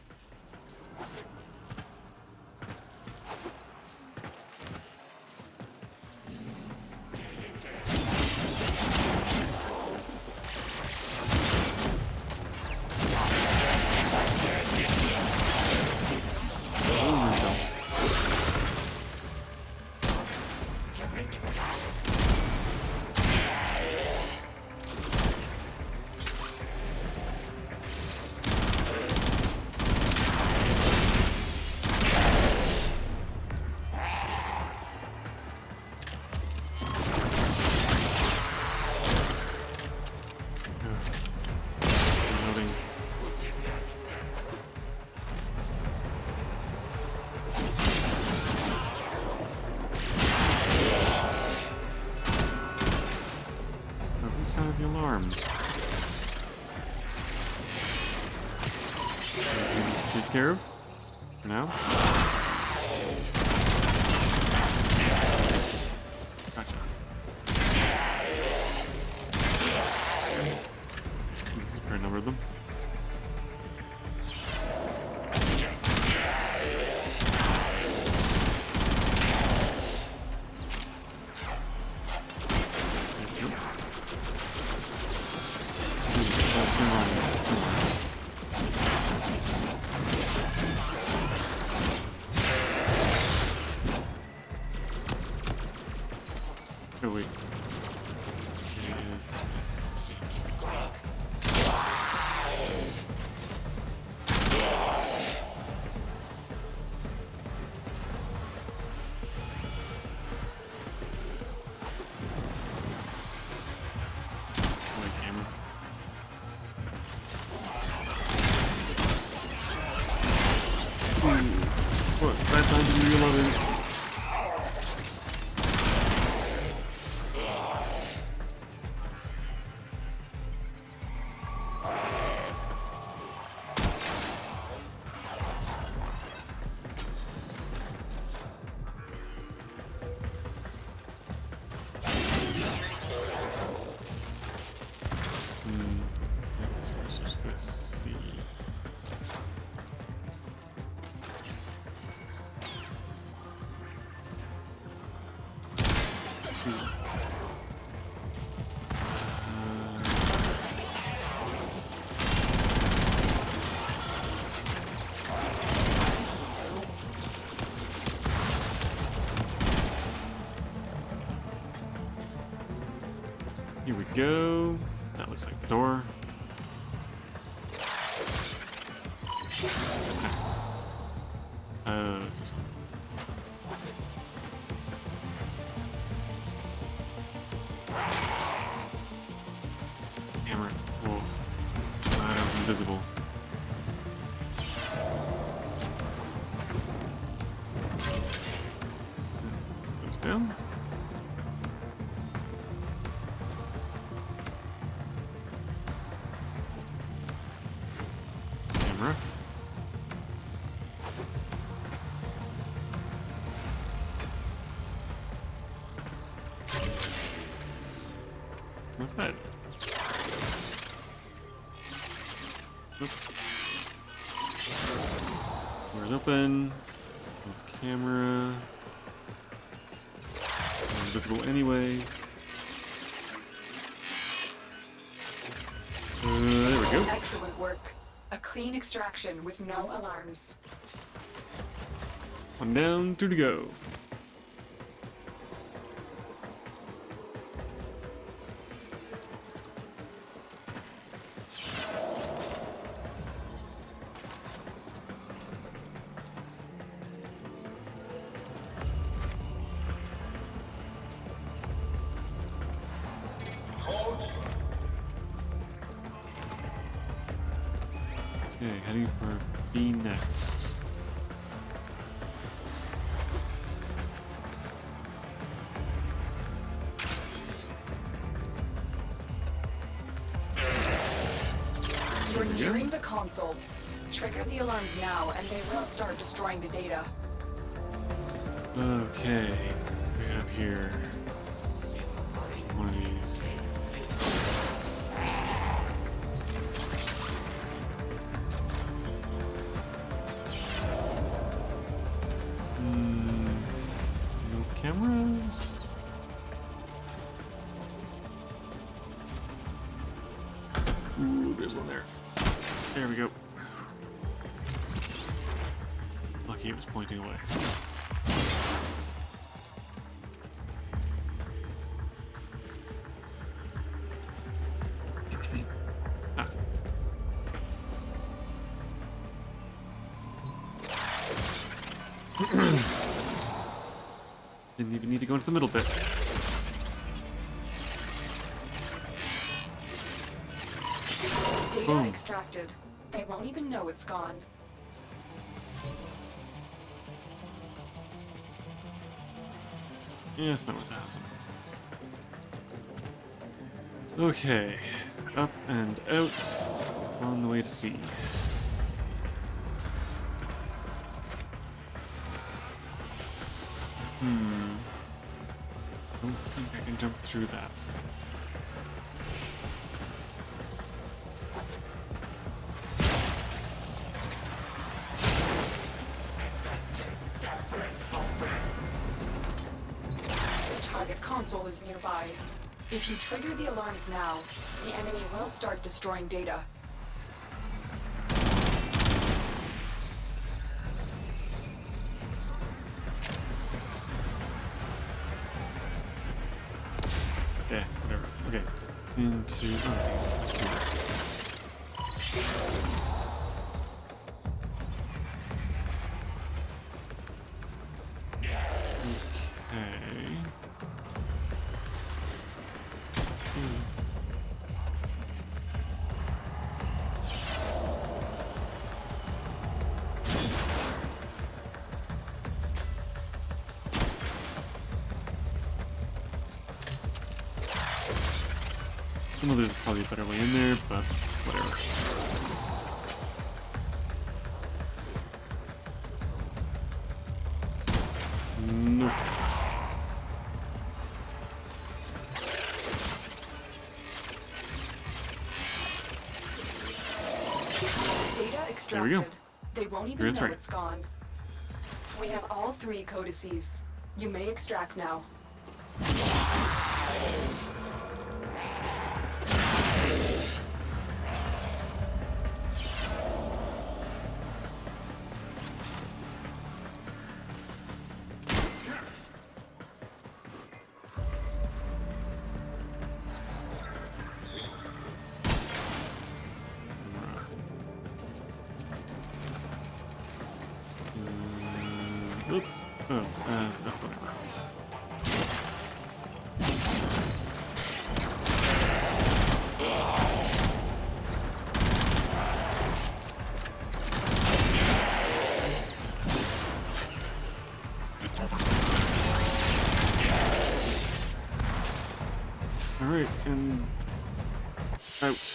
Reloading. Oh, who's sound of the alarms? Take care of? For now? Gotcha. This is a fair number of them. Oh wait. Yes, this way. Wait, camera. What? Bad time to be reloading. Let's see. Here we go. That looks like the door. Oh, it's this one. Camera. Whoa. Ah, that was invisible. Goes down. Camera. Not bad. Oops. Door's open. Camera. Invisible anyway. There we go. Excellent work. A clean extraction with no alarms. One down, two to go. Okay, heading for B next. You're nearing the console. Trigger the alarms now, and they will start destroying the data. Okay, we have here one of these. No cameras. Ooh, there's one there. There we go. Lucky it was pointing away. Ah. Didn't even need to go into the middle bit. Data Boom. extracted. They won't even know it's gone. Yeah, it's not worth the hassle. Okay, up and out, on the way to sea. Don't think I can jump through that. The target console is nearby. If you trigger the alarms now, the enemy will start destroying data. Yeah, whatever. Okay. Into. Oh, let's do this. Okay. I know there's probably a better way in there, but whatever. Nope. Data extracted. There we go. They won't even You're know right. it's gone. We have all 3 codices. You may extract now. Oops. Oh, whatever. Alright, and out.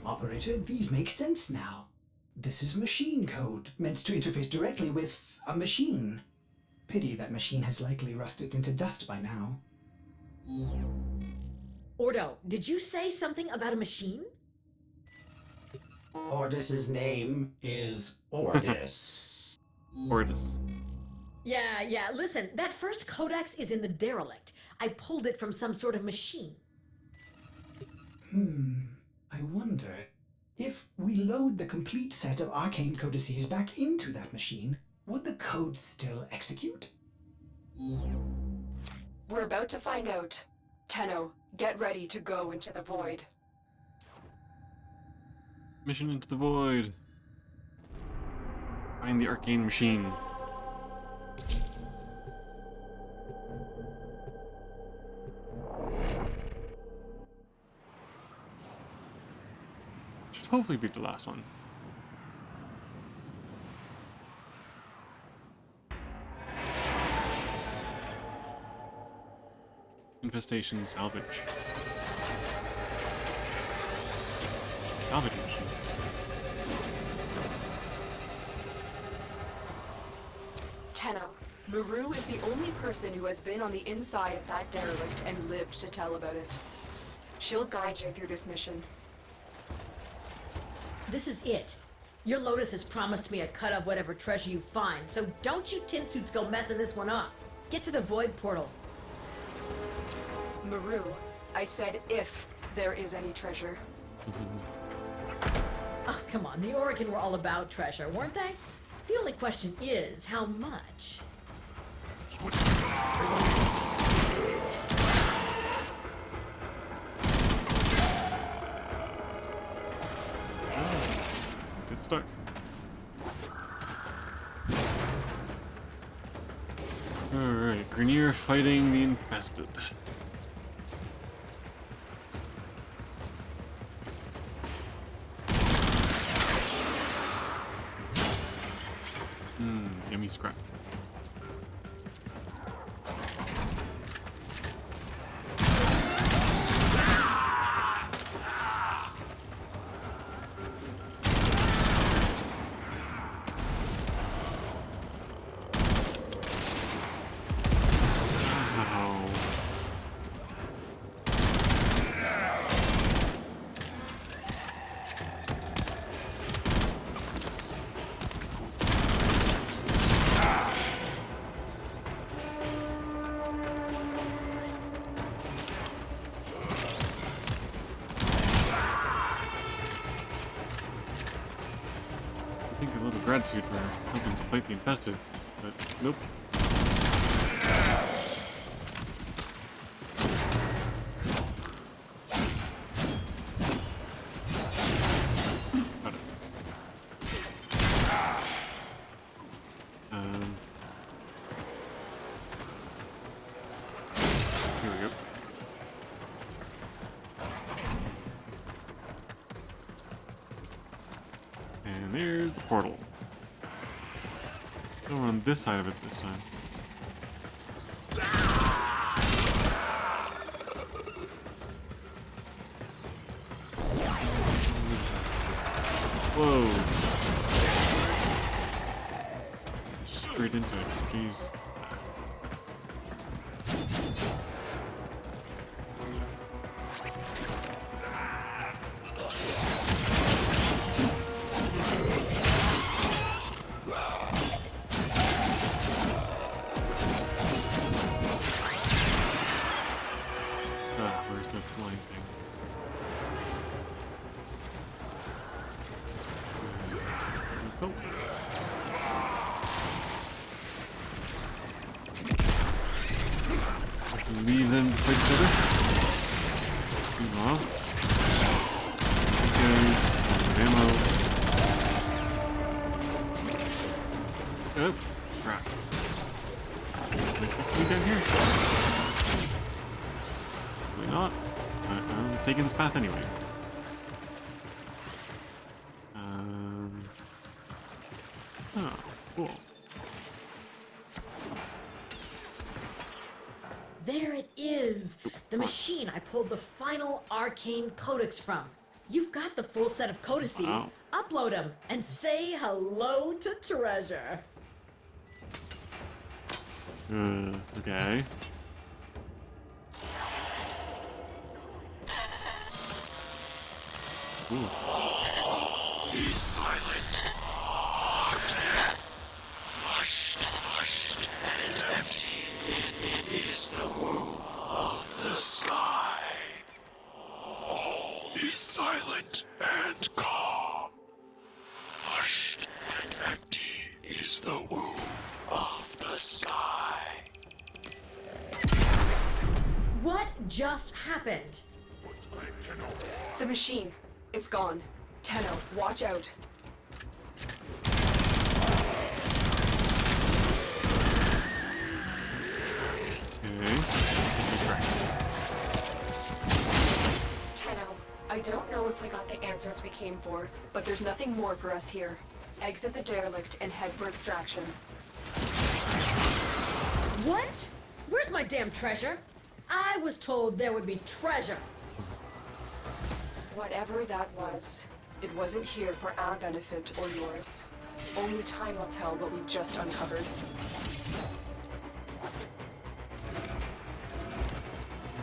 Operator, these make sense now. This is machine code, meant to interface directly with a machine. Pity that machine has likely rusted into dust by now. Ordo, did you say something about a machine? Ordis's name is Ordis. Ordis. Yeah, listen, that first codex is in the derelict. I pulled it from some sort of machine. I wonder if we load the complete set of arcane codices back into that machine, would the code still execute? We're about to find out. Tenno, get ready to go into the void. Mission into the void. Find the arcane machine. Should hopefully be the last one. Infestation salvage. Salvage mission. Tenno, Maru is the only person who has been on the inside of that derelict and lived to tell about it. She'll guide you through this mission. This is it. Your Lotus has promised me a cut of whatever treasure you find, so don't you tin suits go messing this one up. Get to the void portal. Maru, I said if there is any treasure. Oh, come on. The Oregon were all about treasure, weren't they? The only question is, how much? Get stuck. Alright, Grenier fighting the infested. Yummy scrap. I think a little gratitude for helping to fight the infested, but nope. Got it. Here we go. And there's the portal. Go on this side of it this time. Whoa. Just straight into it. Jeez. Where's the flying thing? Oh. Leave them to fight each other. Move off. Guys, ammo. Oh, crap. Wait, this be down here? Probably not. I'm taking this path anyway. Oh, cool. There it is! The machine I pulled the final arcane codex from. You've got the full set of codices. Wow. Upload them and say hello to treasure. Okay. Ooh. Be silent. Hushed and empty. It is the womb of the sky. All is silent and calm. Hushed and empty is the womb just happened? The machine. It's gone. Tenno, watch out. Okay. Tenno, I don't know if we got the answers we came for, but there's nothing more for us here. Exit the derelict and head for extraction. What? Where's my damn treasure? I was told there would be treasure. Whatever that was, it wasn't here for our benefit or yours. Only time will tell what we've just uncovered.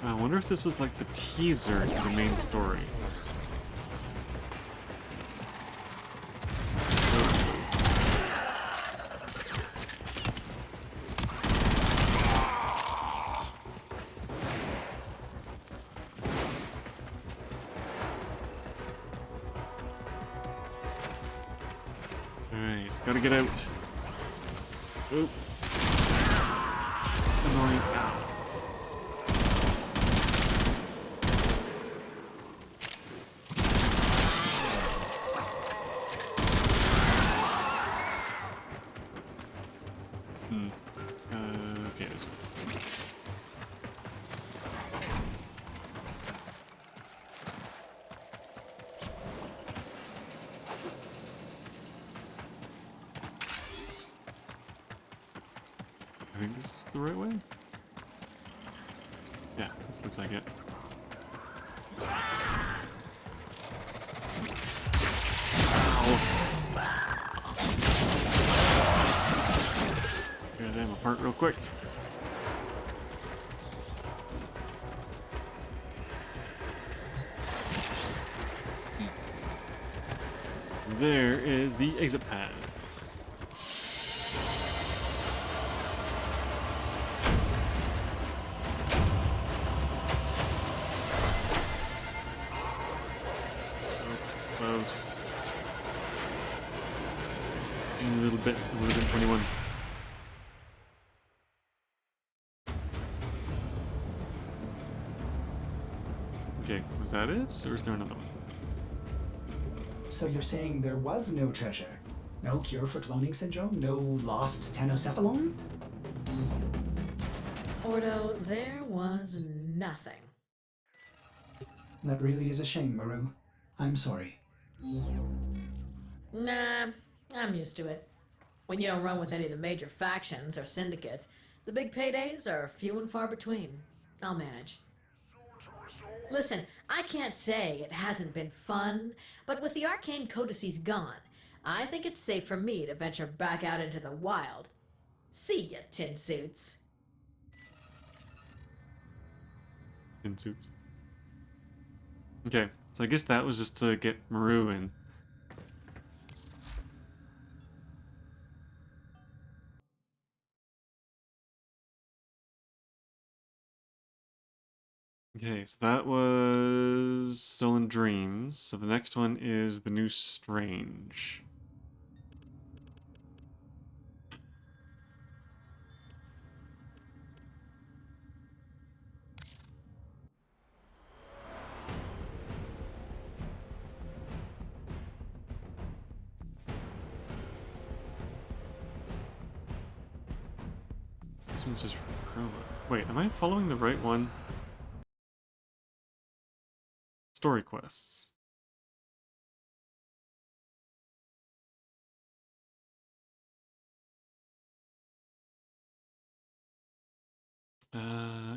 I wonder if this was like the teaser to the main story. Alright, gotta get out. Oop. Annoying. Ow. Okay, this one. I think this is the right way. Yeah, this looks like it. Tear them apart real quick. There is the exit pad. So close. In a little bit, 21. Okay, was that it? Or is there another one? So you're saying there was no treasure? No cure for cloning syndrome? No lost tenocephalon? Ordo, there was nothing. That really is a shame, Maru. I'm sorry. Nah, I'm used to it. When you don't run with any of the major factions or syndicates, the big paydays are few and far between. I'll manage. Listen, I can't say it hasn't been fun, but with the arcane codices gone, I think it's safe for me to venture back out into the wild. See ya, tin suits. In suits. Okay, so I guess that was just to get Maru in. Okay, so that was Stolen Dreams. So the next one is The New Strange. This one's just Chroma. Wait, am I following the right one? Story quests.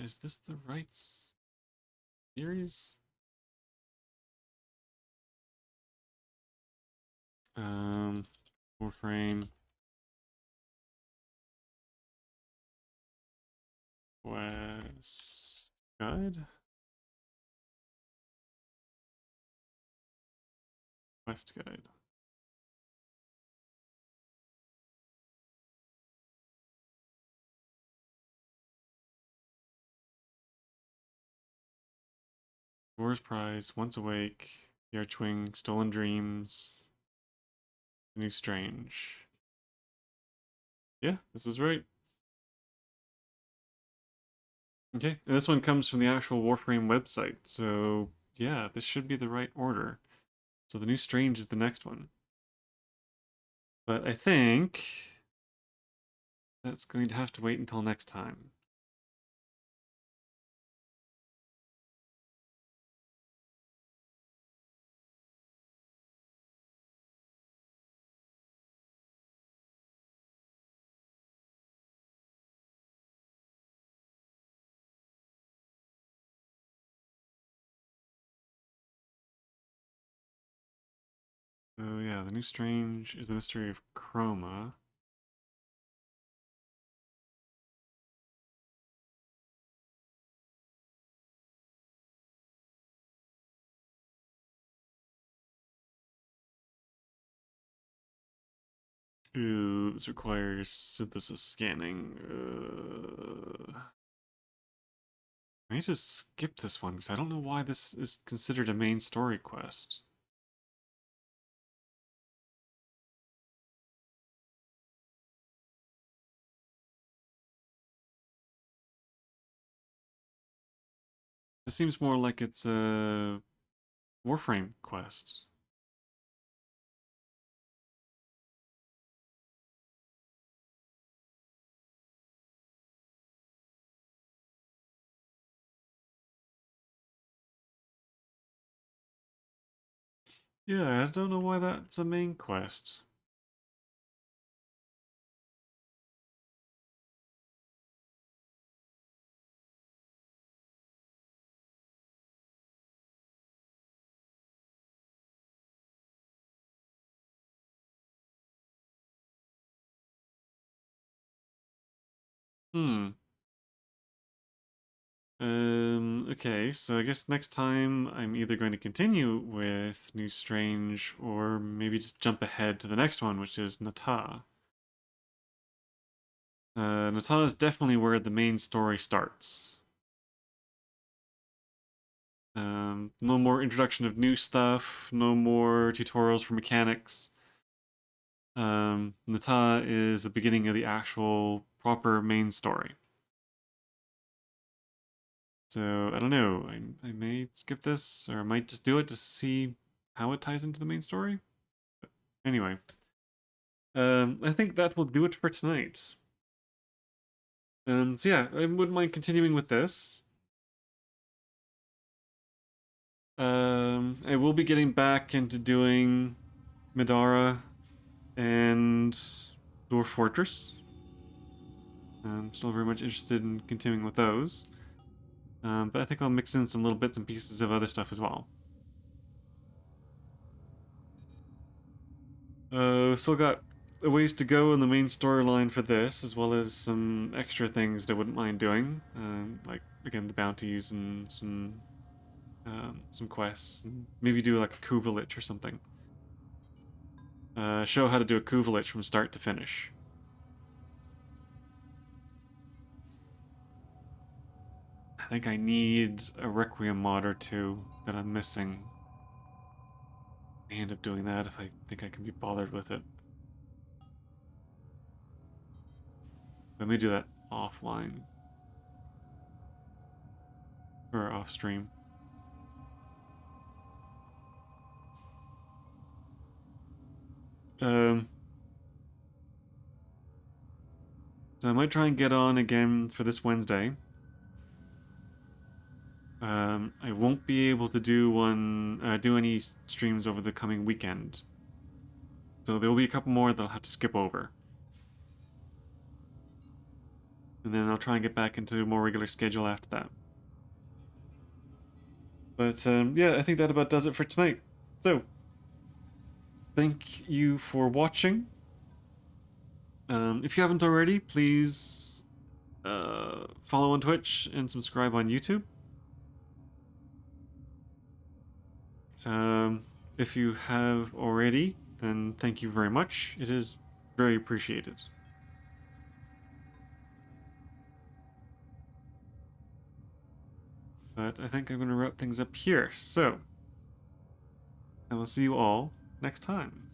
Is this the right series? Warframe. Quest guide? Quest guide. War's Prize, Once Awake, The Archwing, Stolen Dreams, The New Strange. Yeah, this is right. Okay, and this one comes from the actual Warframe website, so yeah, this should be the right order. So the new Strange is the next one. But I think that's going to have to wait until next time. So yeah, the new Strange is the mystery of Chroma. Ooh, this requires synthesis scanning. I need to skip this one because I don't know why this is considered a main story quest. It seems more like it's a Warframe quest. Yeah, I don't know why that's a main quest. Hmm. Okay, so I guess next time I'm either going to continue with New Strange or maybe just jump ahead to the next one, which is Nata. Nata is definitely where the main story starts. No more introduction of new stuff, no more tutorials for mechanics. Nata is the beginning of the actual proper main story. So I don't know. I may skip this, or I might just do it to see how it ties into the main story. But anyway, I think that will do it for tonight. So yeah, I wouldn't mind continuing with this. I will be getting back into doing Madara and Dwarf Fortress. I'm still very much interested in continuing with those. But I think I'll mix in some little bits and pieces of other stuff as well. Still got a ways to go in the main storyline for this, as well as some extra things that I wouldn't mind doing. Like, again, the bounties and some quests. And maybe do like a Kuvalich or something. Show how to do a Kuvalich from start to finish. I think I need a Requiem mod or two that I'm missing. I end up doing that if I think I can be bothered with it. Let me do that offline. Or off stream. Um, so I might try and get on again for this Wednesday. I won't be able to do any streams over the coming weekend. So there will be a couple more that I'll have to skip over. And then I'll try and get back into a more regular schedule after that. But yeah, I think that about does it for tonight. So, thank you for watching. If you haven't already, please follow on Twitch and subscribe on YouTube. If you have already, then thank you very much. It is very appreciated. But I think I'm going to wrap things up here. So, I will see you all next time.